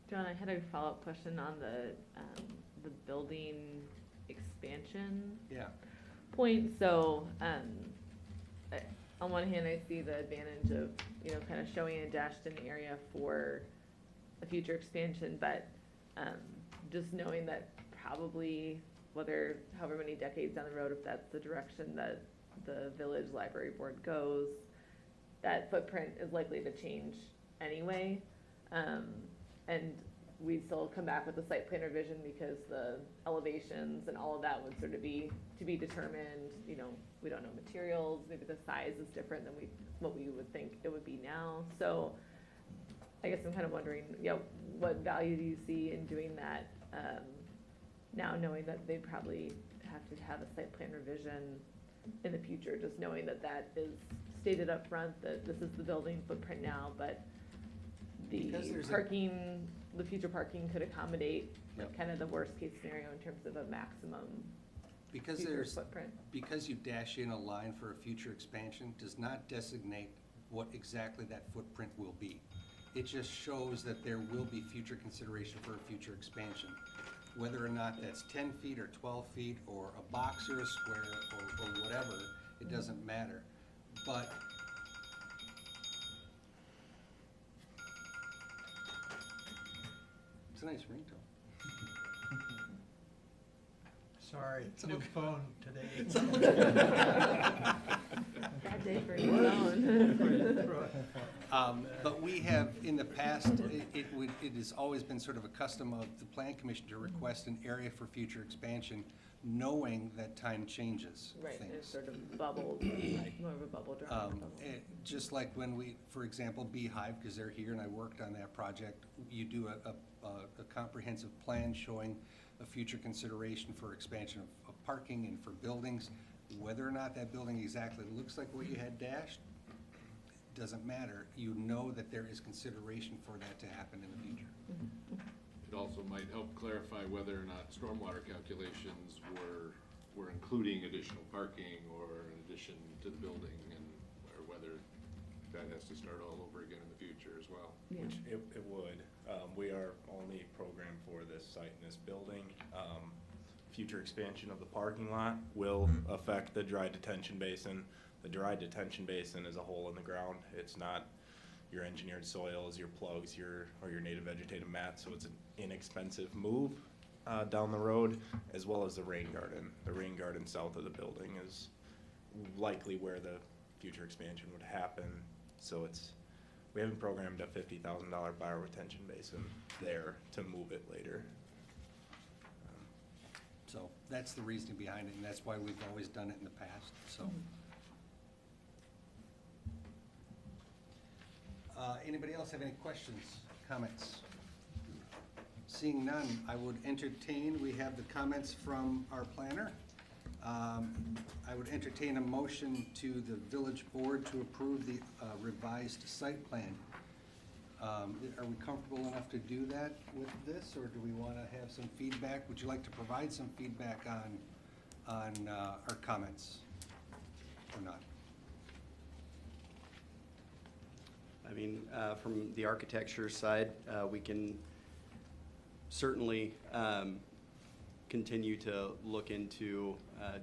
John, I had a follow-up question on the building expansion Yeah. point. So, on one hand, I see the advantage of, you know, kind of showing a dashed-in area for a future expansion, but just knowing that probably, however many decades down the road, if that's the direction that the village library board goes, that footprint is likely to change anyway. And we'd still come back with a site plan revision because the elevations and all of that would sort of be to be determined. You know, we don't know materials, maybe the size is different than what we would think it would be now. So I guess I'm kind of wondering, you know, what value do you see in doing that now, knowing that they probably have to have a site plan revision in the future, just knowing that that is stated up front, that this is the building footprint now, but the parking, the future parking could accommodate kind of the worst case scenario in terms of a maximum future footprint. Because you dash in a line for a future expansion does not designate what exactly that footprint will be. It just shows that there will be future consideration for a future expansion. Whether or not that's 10 feet or 12 feet or a box or a square or whatever, it doesn't matter. But it's a nice ringtone. Sorry, It's new okay. phone today. Bad day for your phone. But we have, in the past, it has always been sort of a custom of the Plan Commission to request an area for future expansion, knowing that time changes Right, things. it's sort of bubbled, like more of a bubble drum. Just like when we, for example, Beehive, because they're here and I worked on that project, you do a comprehensive plan showing a future consideration for expansion of parking and for buildings. Whether or not that building exactly looks like what you had dashed, doesn't matter. You know that there is consideration for that to happen in the future. It also might help clarify whether or not stormwater calculations were including additional parking or an addition to the building, and or whether that has to start all over again in the future as well. Yeah. Which it would. We are only programmed for this site and this building. Future expansion of the parking lot will affect the dry detention basin. The dry detention basin is a hole in the ground. It's not your engineered soils, your plugs, or your native vegetative mat, so it's an inexpensive move down the road, as well as the rain garden. The rain garden south of the building is likely where the future expansion would happen, so we haven't programmed a $50,000 bioretention basin there to move it later. So that's the reasoning behind it, and that's why we've always done it in the past, so. Anybody else have any questions, comments? Seeing none, I would entertain, we have the comments from our planner. I would entertain a motion to the village board to approve the revised site plan. Are we comfortable enough to do that with this, or do we want to have some feedback? Would you like to provide some feedback on our comments, or not? I mean, from the architecture side, we can certainly continue to look into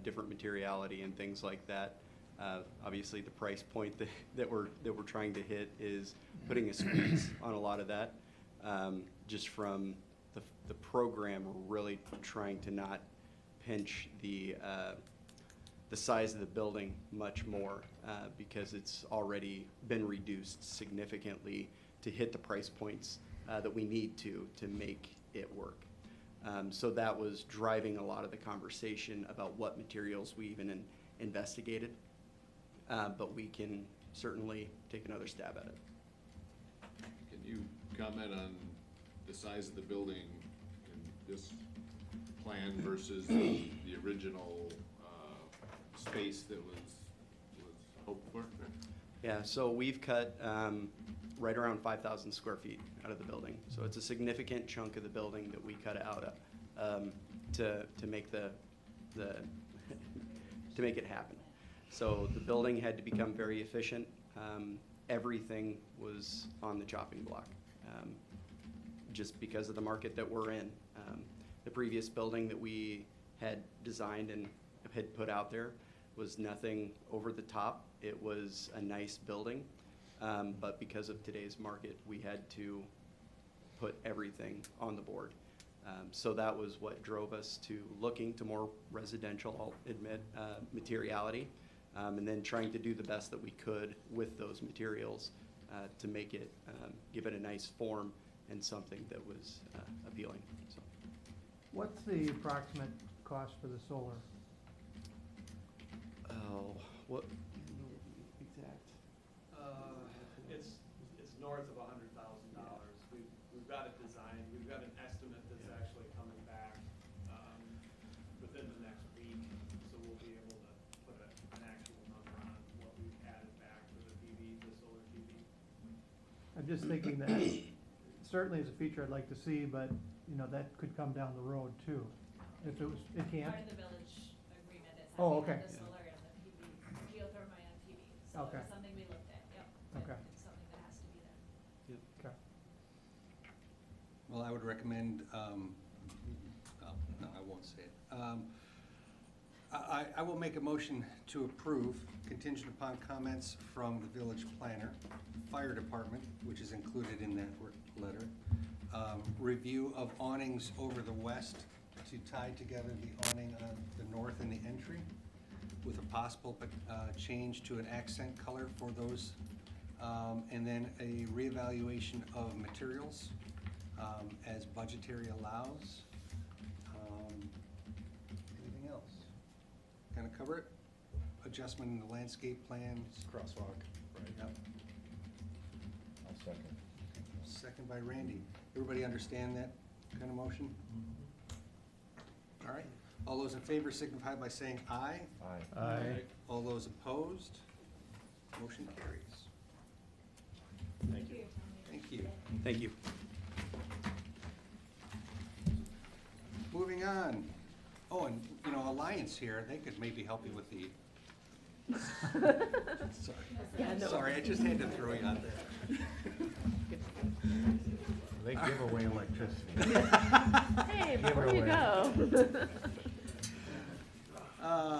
different materiality and things like that. Obviously, the price point that we're trying to hit is putting a squeeze on a lot of that. Just from the program, we're really trying to not pinch the size of the building much more because it's already been reduced significantly to hit the price points that we need to make it work. So that was driving a lot of the conversation about what materials we even investigated. But we can certainly take another stab at it. Can you comment on the size of the building in this plan versus the original space that was hoped for? Yeah, so we've cut right around 5,000 square feet out of the building. So it's a significant chunk of the building that we cut out to make to make it happen. So the building had to become very efficient. Everything was on the chopping block, just because of the market that we're in. The previous building that we had designed and had put out there was nothing over the top. It was a nice building, but because of today's market, we had to put everything on the board. So that was what drove us to looking to more residential, I'll admit, materiality. And then trying to do the best that we could with those materials to make it, give it a nice form and something that was appealing. So. What's the approximate cost for the solar? Oh, what exact? It's north of $100,000. We've got it designed. We've got an estimate that's actually coming back within the next week, so we'll be able to put an actual number on what we've added back for the PV, the solar PV. I'm just thinking that certainly is a feature I'd like to see, but, you know, that could come down the road too. If it was, it can't. Part of the village agreement is Oh, having okay. the solar and the PV, geothermal and PV. So Okay. it's something we looked at, yep. Okay. It's something that has to be there. Yep. Okay. Well, I would recommend, oh, no, I won't say it. I will make a motion to approve contingent upon comments from the village planner, fire department, which is included in that letter, review of awnings over the west to tie together the awning on the north and the entry with a possible change to an accent color for those, and then a reevaluation of materials as budgetary allows. Anything else? Kind of cover it? Adjustment in the landscape plans. Crosswalk, right? Yep. I'll second. Second by Randy. Everybody understand that kind of motion? All right. All those in favor signify by saying aye. Aye. Aye. All those opposed? Motion carries. Thank you. Thank you. Thank you. Moving on. Oh, and, you know, Alliance here, they could maybe help you with the, sorry. Sorry, I just had to throw you out there. They give away electricity. Hey, Give before her you away. go.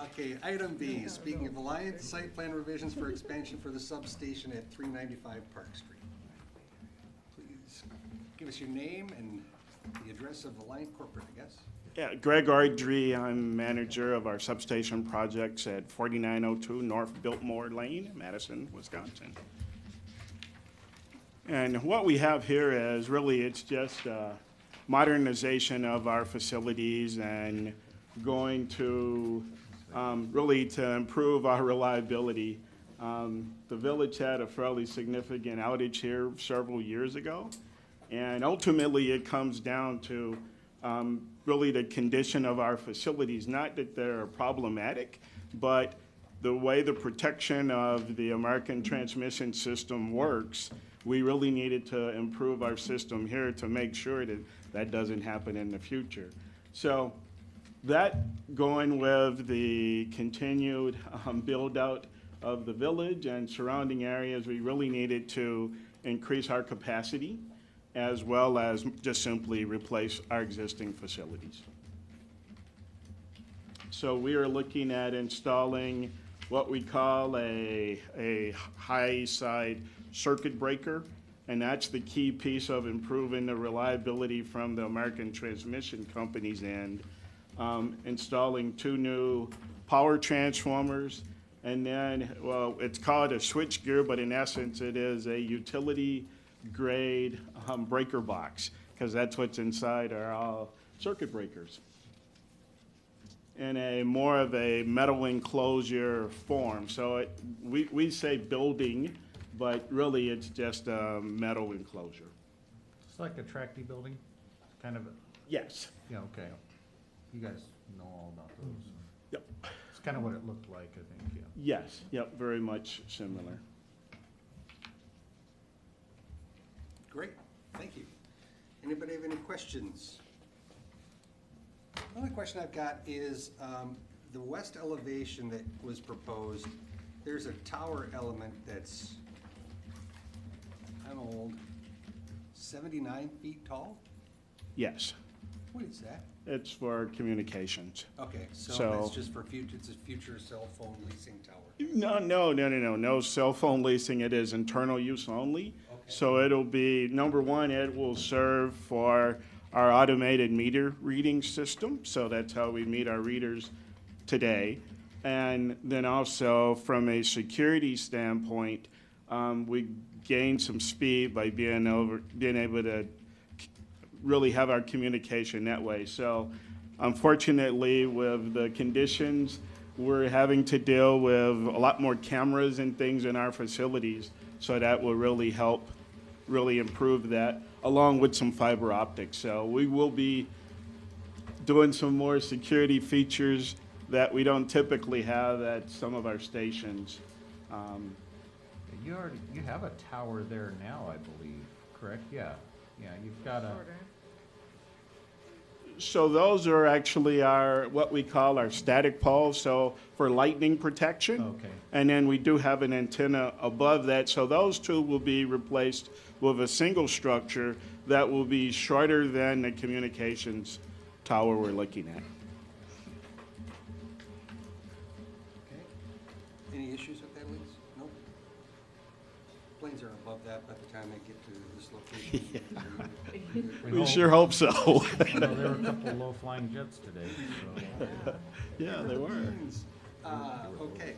Okay, item B, speaking of Alliance, site plan revisions for expansion for the substation at 395 Park Street. Please give us your name and the address of Alliance Corporate, I guess. Yeah, Greg Ardrey, I'm manager of our substation projects at 4902 North Biltmore Lane, Madison, Wisconsin. And what we have here is really, it's just modernization of our facilities and going to really to improve our reliability. The village had a fairly significant outage here several years ago, and ultimately it comes down to really the condition of our facilities, not that they're problematic, but the way the protection of the American transmission system works, we really needed to improve our system here to make sure that that doesn't happen in the future. So that going with the continued build out of the village and surrounding areas, we really needed to increase our capacity as well as just simply replace our existing facilities. So we are looking at installing what we call a high side circuit breaker, and that's the key piece of improving the reliability from the American Transmission Company's end. Installing 2 new power transformers, and then, well, it's called a switchgear, but in essence it is a utility grade breaker box, because that's what's inside our circuit breakers. In a more of a metal enclosure form. So we say building, but really it's just a metal enclosure. It's like a tracty building, kind of, Yes. yeah, okay. You guys know all about those. Yep. It's kind of what it looked like, I think, yeah. Yes, yep, very much similar. Great, thank you. Anybody have any questions? The only question I've got is the west elevation that was proposed, there's a tower element that's, I'm old, 79 feet tall? Yes, What is that? it's for communications. Okay, so So- that's just for future, it's a future cell phone leasing tower. No cell phone leasing, it is internal use only. Okay. So it'll be, number one, it will serve for our automated meter reading system, so that's how we meet our readers today. And then also, from a security standpoint, we gain some speed by being able to really have our communication that way. So unfortunately, with the conditions, we're having to deal with a lot more cameras and things in our facilities, so that will really help really improve that, along with some fiber optics. So we will be doing some more security features that we don't typically have at some of our stations. You have a tower there now, I believe, correct? Yeah, you've got a, Shorter. So those are actually what we call our static poles, so for lightning protection. okay. And then we do have an antenna above that, so those two will be replaced with a single structure that will be shorter than the communications tower we're looking at. Okay. Any issues with that, Lise? Nope. Planes are above that by the time they get to this location. We sure hope so. I know there were a couple low-flying jets today, so. Yeah, they were. Okay,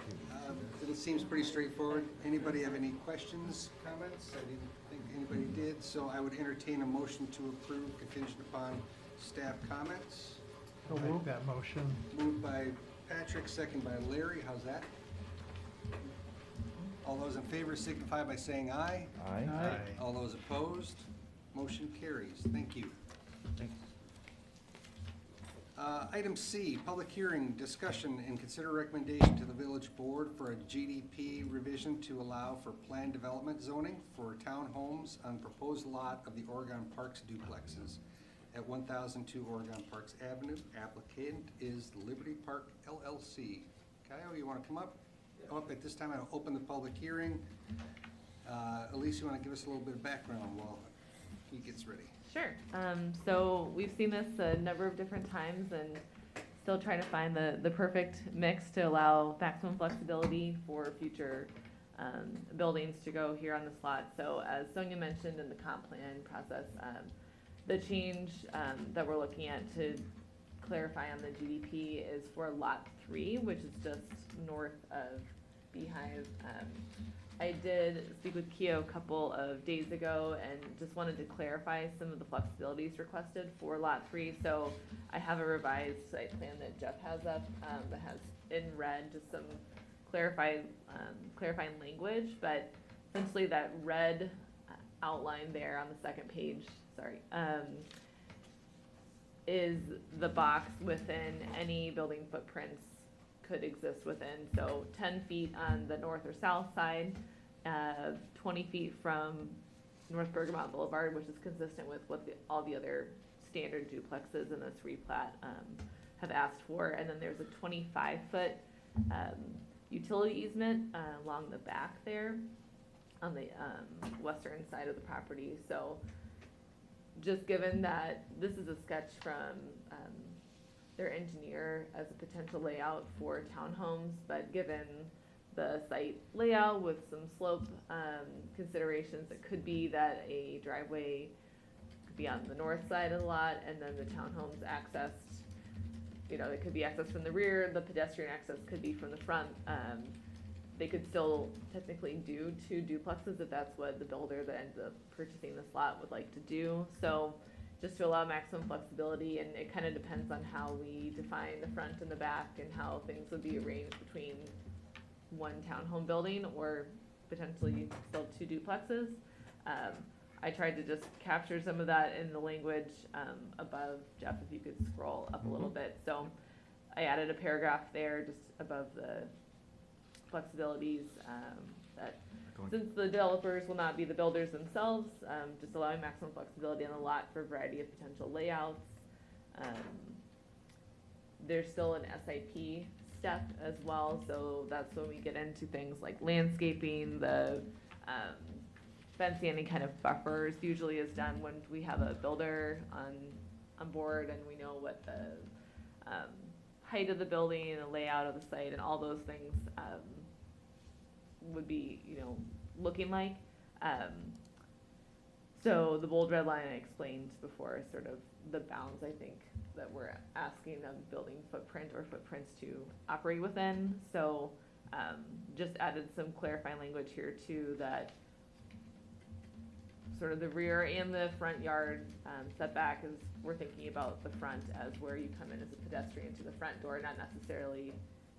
it seems pretty straightforward. Anybody have any questions, comments? I didn't think anybody did, so I would entertain a motion to approve contingent upon staff comments. I'll move that motion. Moved by Patrick, second by Larry. How's that? All those in favor signify by saying aye. Aye. All those opposed, motion carries. Thank you. Thanks. Item C, public hearing, discussion, and consider recommendation to the village board for a GDP revision to allow for planned development zoning for townhomes on proposed lot of the Oregon Parks duplexes at 1002 Oregon Parks Avenue. Applicant is Liberty Park LLC. Kyle, you want to come up? Up at this time, I'll open the public hearing. Elise, you want to give us a little bit of background while he gets ready? Sure. So we've seen this a number of different times and still trying to find the perfect mix to allow maximum flexibility for future buildings to go here on this lot. So as Sonia mentioned in the comp plan process, the change that we're looking at to clarify on the GDP is for lot 3, which is just north of Beehive. I did speak with Keo a couple of days ago and just wanted to clarify some of the flexibilities requested for lot 3. So I have a revised site plan that Jeff has up that has in red just some clarifying language, but essentially that red outline there on the second page, is the box within any building footprints could exist within. So 10 feet on the north or south side, 20 feet from North Bergamot Boulevard, which is consistent with what all the other standard duplexes in this replat have asked for. And then there's a 25-foot utility easement along the back there on the western side of the property. So just given that this is a sketch from their engineer as a potential layout for townhomes, but given the site layout with some slope considerations, it could be that a driveway could be on the north side of the lot and then the townhomes accessed, it could be accessed from the rear, the pedestrian access could be from the front. They could still technically do 2 duplexes if that's what the builder that ends up purchasing this lot would like to do. So just to allow maximum flexibility, and it kind of depends on how we define the front and the back and how things would be arranged between one townhome building or potentially still 2 duplexes. I tried to just capture some of that in the language above. Jeff, if you could scroll up a little bit. So I added a paragraph there just above the flexibilities that since the developers will not be the builders themselves, just allowing maximum flexibility on the lot for a variety of potential layouts. There's still an SIP step as well, so that's when we get into things like landscaping, the fencing, any kind of buffers usually is done when we have a builder on board and we know what the height of the building and the layout of the site and all those things would be, looking like. So the bold red line I explained before is sort of the bounds, I think, that we're asking of building footprint or footprints to operate within. So just added some clarifying language here too, that sort of the rear and the front yard setback is, we're thinking about the front as where you come in as a pedestrian to the front door, not necessarily,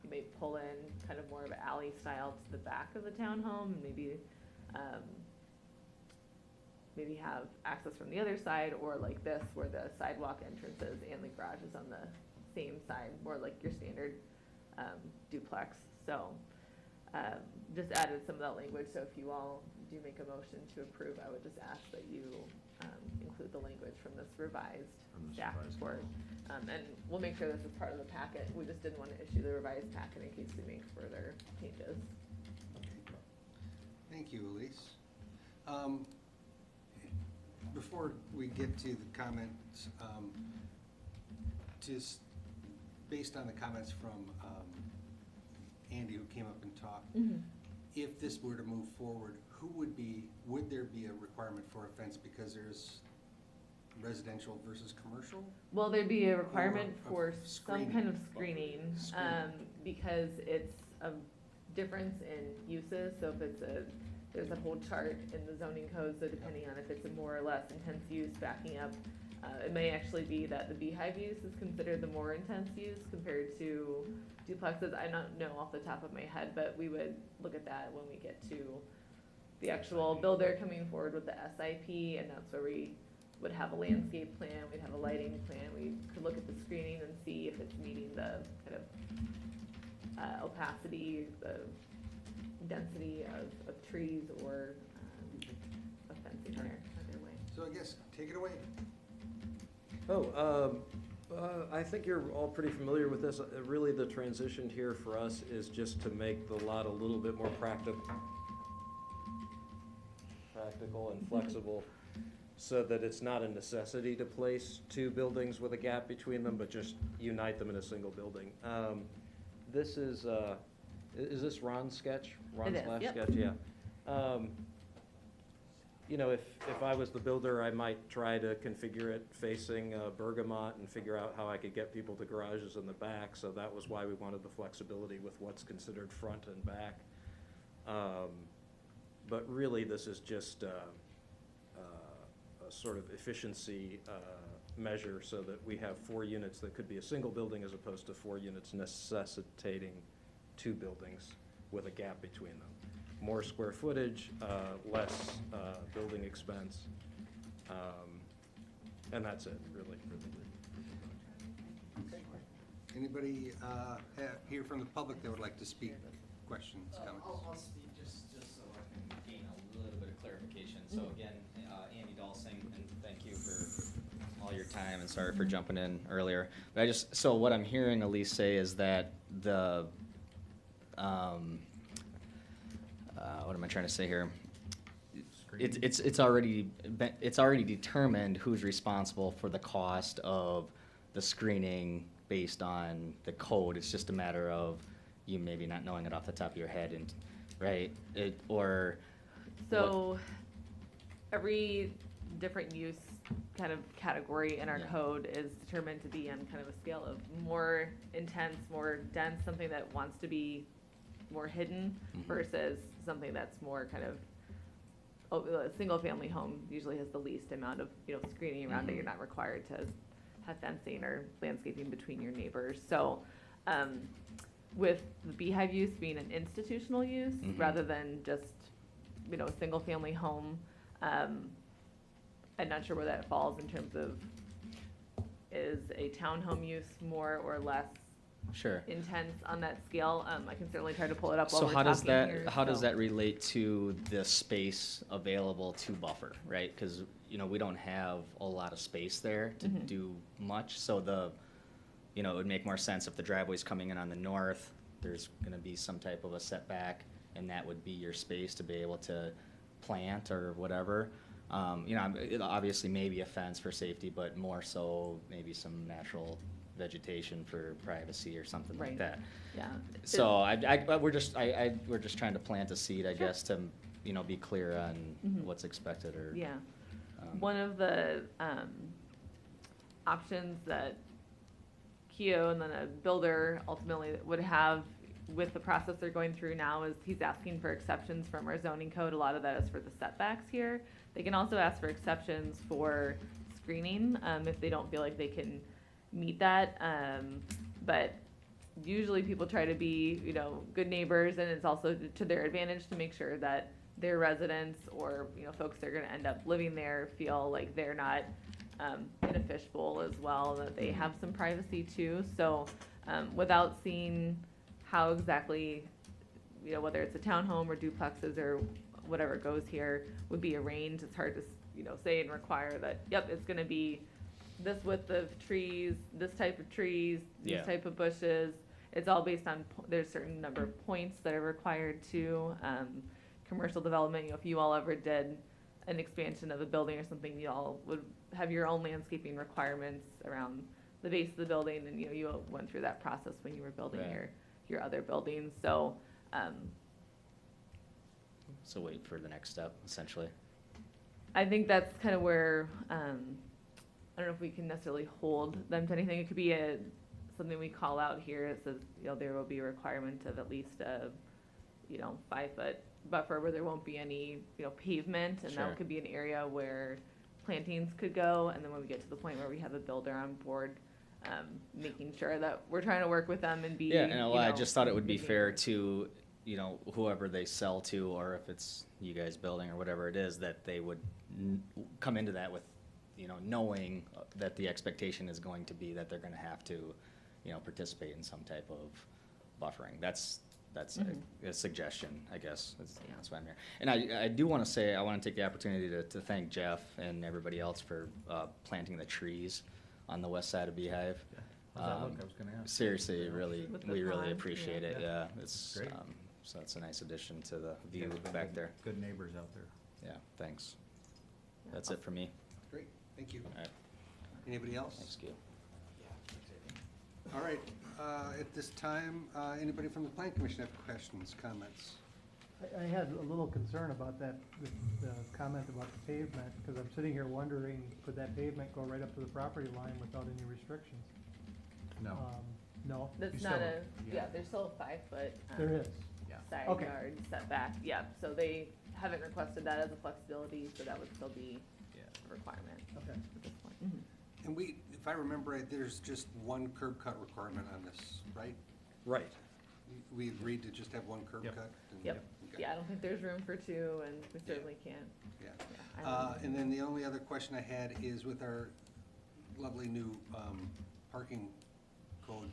you may pull in kind of more of an alley style to the back of the townhome, and maybe have access from the other side, or like this where the sidewalk entrances and the garage is on the same side, more like your standard duplex. So just added some of that language, so if you all do make a motion to approve, I would just ask that you include the language from this revised staff report. And we'll make sure this is part of the packet. We just didn't want to issue the revised packet in case we make further changes. Thank you, Elise. before we get to the comments, just based on the comments from Andy, who came up and talked, if this were to move forward, would there be a requirement for a fence because there's residential versus commercial? Well, there'd be a requirement Or a for some screening. kind of screening, Screening. because it's a difference in uses, so if it's there's a whole chart in the zoning code, so depending on if it's a more or less intense use backing up, it may actually be that the beehive use is considered the more intense use compared to duplexes. I don't know off the top of my head, but we would look at that when we get to the actual builder coming forward with the SIP, and that's where we would have a landscape plan, we'd have a lighting plan, we could look at the screening and see if it's meeting the kind of opacity, the density of trees or a fencing there, either way. So I guess, take it away. I think you're all pretty familiar with this. Really, the transition here for us is just to make the lot a little bit more practical and flexible, so that it's not a necessity to place two buildings with a gap between them, but just unite them in a single building. This is this Ron's sketch? Ron's It is, last yep. sketch, yeah. You know, if I was the builder, I might try to configure it facing Bergamot and figure out how I could get people to garages in the back, so that was why we wanted the flexibility with what's considered front and back. But really, this is just a sort of efficiency measure, so that we have 4 units that could be a single building as opposed to 4 units necessitating 2 buildings with a gap between them. More square footage, less building expense, and that's it, really. Okay. Anybody here from the public that would like to speak? Questions, comments? I'll speak just so I can gain a little bit of clarification. So again, Andy Dalsing, and thank you for all your time, and sorry for jumping in earlier. But so what I'm hearing Elise say is that the, what am I trying to say here? It's already determined who's responsible for the cost of the screening based on the code. It's just a matter of you maybe not knowing it off the top of your head, and right? So every different use kind of category in our Yeah. code is determined to be on kind of a scale of more intense, more dense, something that wants to be more hidden versus something that's more kind of, a single family home usually has the least amount of, screening around it. You're not required to have fencing or landscaping between your neighbors. So, with the beehive use being an institutional use rather than just, a single family home, I'm not sure where that falls in terms of, is a townhome use more or less Sure. intense on that scale? I can certainly try to pull it up while So we're how does talking that here, how does so. that relate to the space available to buffer, right? Because we don't have a lot of space there to do much. So it would make more sense if the driveway's coming in on the north. There's going to be some type of a setback, and that would be your space to be able to plant or whatever. Obviously maybe a fence for safety, but more so maybe some natural vegetation for privacy or something like Right. that. Yeah. So we're just trying to plant a seed, I guess, to be clear on what's expected or. Yeah. One of the options that Keo and then a builder ultimately would have with the process they're going through now is he's asking for exceptions from our zoning code. A lot of that is for the setbacks here. They can also ask for exceptions for screening if they don't feel like they can meet that. But usually people try to be, good neighbors, and it's also to their advantage to make sure that their residents or, folks that are gonna end up living there feel like they're not in a fishbowl as well, that they have some privacy too. So without seeing how exactly, whether it's a townhome or duplexes or whatever goes here would be arranged, it's hard to, say and require that, yep, it's gonna be this width of trees, this type of trees, these Yeah. type of bushes. It's all based on, there's a certain number of points that are required to, commercial development. If you all ever did an expansion of a building or something, y'all would have your own landscaping requirements around the base of the building, and, you went through that process when you were building Right. your other buildings, so, So wait for the next step, essentially. I think that's kind of where, I don't know if we can necessarily hold them to anything. It could be something we call out here. It says, there will be a requirement of at least a, 5-foot buffer where there won't be any, pavement. And Sure. that could be an area where plantings could go. And then when we get to the point where we have a builder on board, making sure that we're trying to work with them and be, Yeah, and I just thought it would be making- fair to, whoever they sell to, or if it's you guys building or whatever it is, that they would come into that with, knowing that the expectation is going to be that they're gonna have to, participate in some type of buffering. That's a suggestion, I guess. That's why I'm here. And I do wanna say, I wanna take the opportunity to thank Jeff and everybody else for, planting the trees on the west side of Beehive. How's that look? I was gonna ask. Seriously, really, With the we really pond, appreciate yeah. it, yeah. It's, Great. so it's a nice addition to the view Guys have been back good- there. Good neighbors out there. Yeah, thanks. That's it for me. Great, thank you. All right, Anybody else? thanks, Gil. All right, at this time, anybody from the Plan Commission have questions, comments? I had a little concern about that, the comment about the pavement, because I'm sitting here wondering, could that pavement go right up to the property line without any restrictions? No. No? That's You not still- a, yeah. there's still a 5-foot. There is. Yeah. Side Okay. yard setback, yeah, so they haven't requested that as a flexibility, so that would still be Yeah. a requirement Okay. at this point. Mhm. And we, if I remember right, there's just one curb cut requirement on this, right? Right. We agreed to just have one curb Yep. cut? and- Yep. Okay. Yeah, I don't think there's room for two, and we certainly can't, Yeah. yeah. I don't- And then the only other question I had is with our lovely new parking code,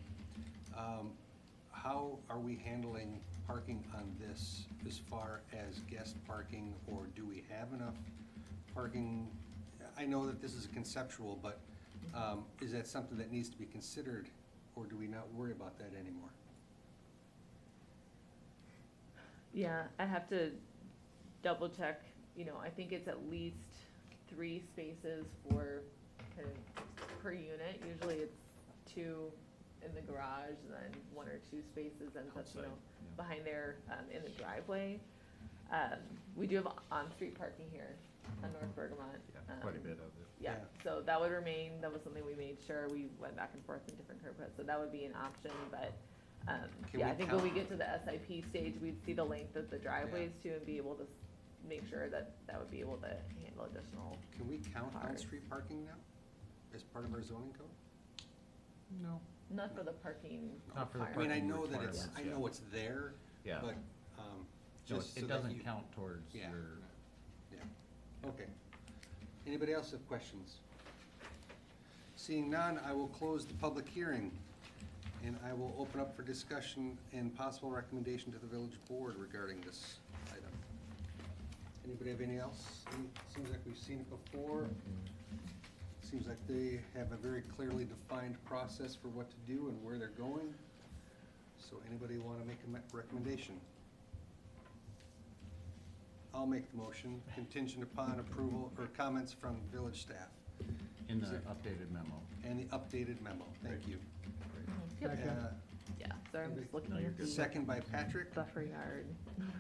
how are we handling parking on this as far as guest parking, or do we have enough parking? I know that this is conceptual, but is that something that needs to be considered, or do we not worry about that anymore? Yeah, I have to double check, I think it's at least 3 spaces for, kind of, per unit. Usually it's 2 in the garage, and then 1 or 2 spaces ends up, Outside, yeah. behind there, in the driveway. We do have on-street parking here on North Bergamot. Yeah, quite a bit of it. Yeah, Yeah. so that would remain, that was something we made sure, we went back and forth in different curb cuts, so that would be an option, but, Can yeah, we I think when we count- get to the SIP stage, we'd see the length of the driveways too, and be able to make sure that that would be able to handle additional. Can we count Cars. on-street parking now as part of our zoning code? No. Not for the parking. Not for the I mean, I parking know that it's, requirements, I yeah. know it's there, Yeah. but, No, just so it that doesn't you- count towards Yeah. your, Yeah, okay. Anybody else have questions? Seeing none, I will close the public hearing, and I will open up for discussion and possible recommendation to the village board regarding this item. Anybody have any else? Seems like we've seen it before. Seems like they have a very clearly defined process for what to do and where they're going. So anybody want to make a recommendation? I'll make the motion contingent upon approval or comments from village staff in the updated memo. and the updated memo. Thank you. Yep. Second. Yeah, sorry, I'm just looking No, you're at good. the Second by Patrick. buffer yard.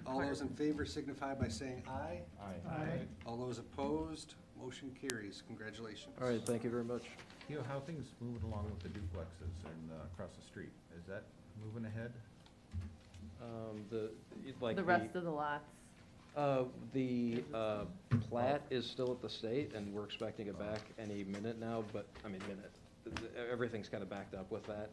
All those in favor signify by saying aye. Aye. All those opposed, motion carries. Congratulations. All right, thank you very much. How are things moving along with the duplexes and across the street? Is that moving ahead? The rest of the lots. The plat is still at the state, and we're expecting it back any minute now, but, everything's kind of backed up with that.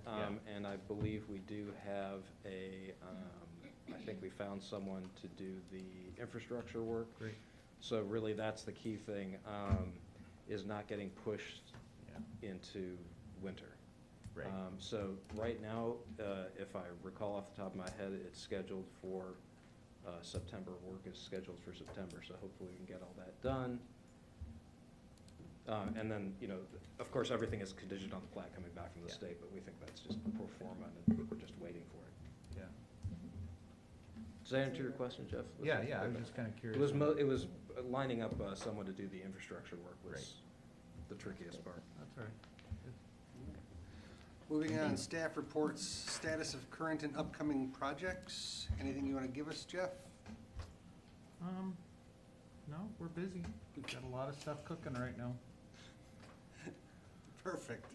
And I believe we do have I think we found someone to do the infrastructure work. Great. So really, that's the key thing, is not getting pushed Yeah. into winter. Right. So right now, if I recall off the top of my head, it's scheduled for September. Work is scheduled for September, so hopefully we can get all that done. And then, of course, everything is contingent on the plat coming back from the Yeah. state, but we think that's just pro forma, and we're just waiting for it. Yeah. Does that answer your question, Jeff? Yeah, I was just kinda curious. It was lining up someone to do the infrastructure work was the trickiest part. That's all right. Moving on, staff reports, status of current and upcoming projects. Anything you want to give us, Jeff? No, we're busy. We've got a lot of stuff cooking right now. Perfect.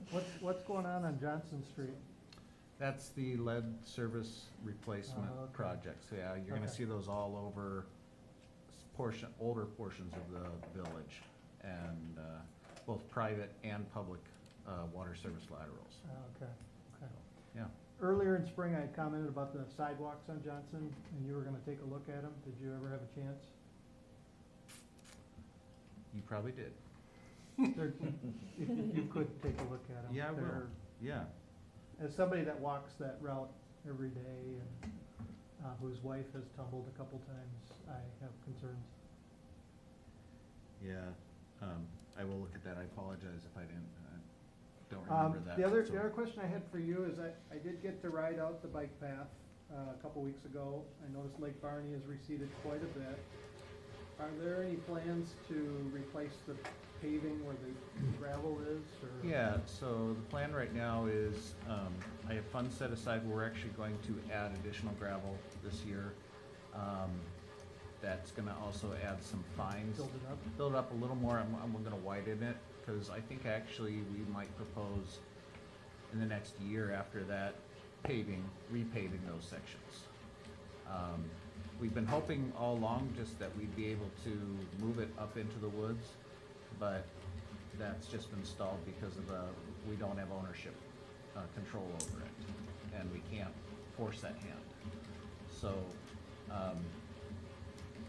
What's going on Johnson Street? That's the lead service replacement Oh, okay. projects. Yeah, you're gonna Okay. see those all over older portions of the village, and both private and public water service laterals. Okay. Yeah. Earlier in spring, I commented about the sidewalks on Johnson, and you were gonna take a look at them. Did you ever have a chance? You probably did. They're- If you could take a look at them. Yeah, I will. Yeah. As somebody that walks that route every day and whose wife has tumbled a couple times, I have concerns. Yeah, I will look at that. I apologize if I don't remember that. The other So- question I had for you is I did get to ride out the bike path a couple weeks ago. I noticed Lake Barney has receded quite a bit. Are there any plans to replace the paving where the gravel is, or? Yeah, so the plan right now is, I have funds set aside, we're actually going to add additional gravel this year. That's gonna also add some fines. Build it up? Build it up a little more, we're gonna widen it, cause I think actually we might propose in the next year after that repaving those sections. We've been hoping all along just that we'd be able to move it up into the woods, but that's just been stalled because of we don't have ownership, control over it, and we can't force that hand. So,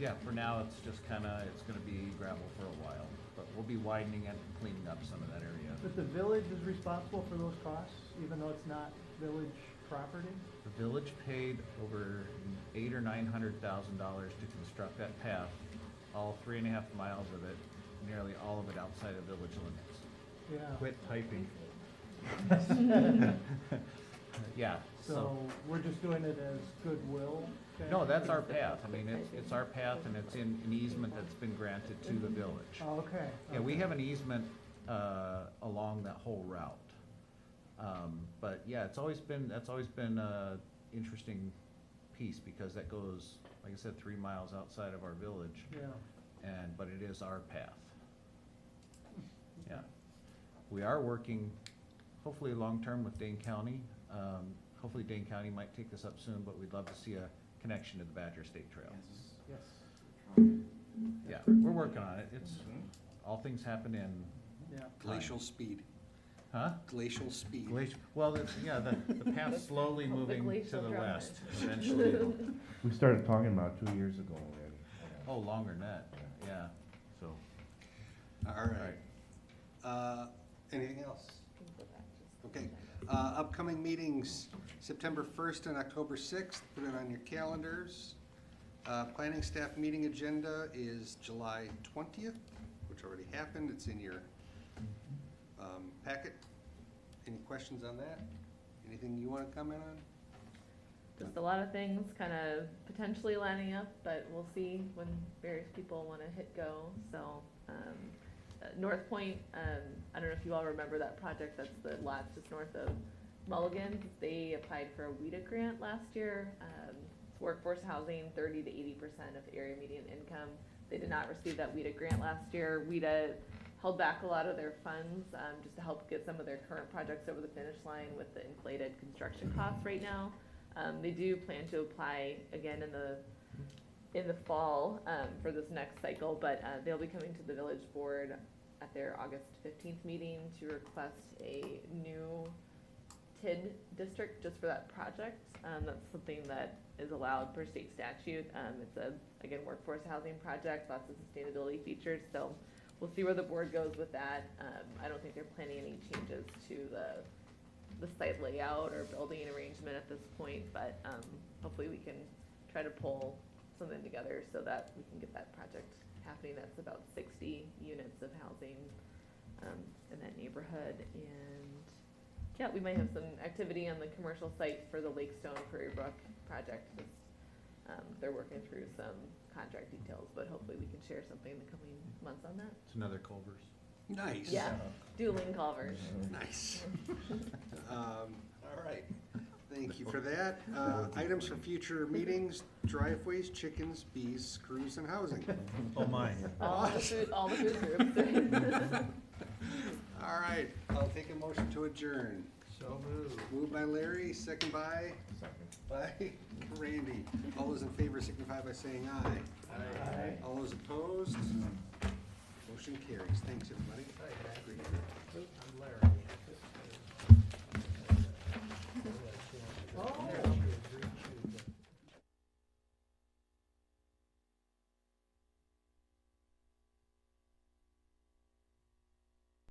yeah, for now, it's just it's gonna be gravel for a while, but we'll be widening it and cleaning up some of that area. But the village is responsible for those costs, even though it's not village property? The village paid over $800,000 or $900,000 to construct that path, all 3.5 miles of it, nearly all of it outside of village limits. Yeah. Quit typing. Yeah, So we're just doing it as goodwill? kind no, of? that's our path. I mean, it's our path and it's in an easement that's been granted to the village. Oh, okay. Yeah, we okay. have an easement, along that whole route. But yeah, that's always been a interesting piece because that goes, like I said, 3 miles outside of our village. Yeah. But it is our path. Yeah. We are working, hopefully long-term with Dane County. Hopefully Dane County might take this up soon, but we'd love to see a connection to the Badger State Trail. Yes. Yeah, we're working on it. It's, all things happen in Yeah. Glacial speed. Huh? Glacial speed. Well, the path's slowly The moving to glacial the drummer. west. Eventually, We started talking about 2 years ago already. oh, longer than that, yeah, so. All right. Anything else? Okay. Upcoming meetings, September 1st and October 6th, put it on your calendars. Planning staff meeting agenda is July 20th, which already happened. It's in your packet. Any questions on that? Anything you want to comment on? Just a lot of things kind of potentially lining up, but we'll see when various people want to hit go. So, North Point, I don't know if you all remember that project, that's the lots just north of Mulligan. They applied for a WIDA grant last year. It's workforce housing, 30 to 80% of area median income. They did not receive that WIDA grant last year. WIDA held back a lot of their funds just to help get some of their current projects over the finish line with the inflated construction costs right now. They do plan to apply again in the fall for this next cycle, but they'll be coming to the village board at their August 15th meeting to request a new TID district just for that project. That's something that is allowed per state statute. It's again, workforce housing project, lots of sustainability features, so we'll see where the board goes with that. I don't think they're planning any changes to the site layout or building arrangement at this point, but hopefully we can try to pull something together so that we can get that project happening. That's about 60 units of housing in that neighborhood. And yeah, we might have some activity on the commercial site for the Lake Stone Prairie Brook project. Just, They're working through some contract details, but hopefully we can share something in the coming months on that. It's another Culver's. Nice. Yeah, dueling Culvers. Nice. All right, thank you for that. Items for future meetings, driveways, chickens, bees, screws, and housing. Oh, my. All the food groups. All right, I'll take a motion to adjourn. So moved. Moved by Larry, second by Randy. All those in favor signify by saying aye. Aye. All those opposed? Motion carries. Thanks, everybody. I'm Larry.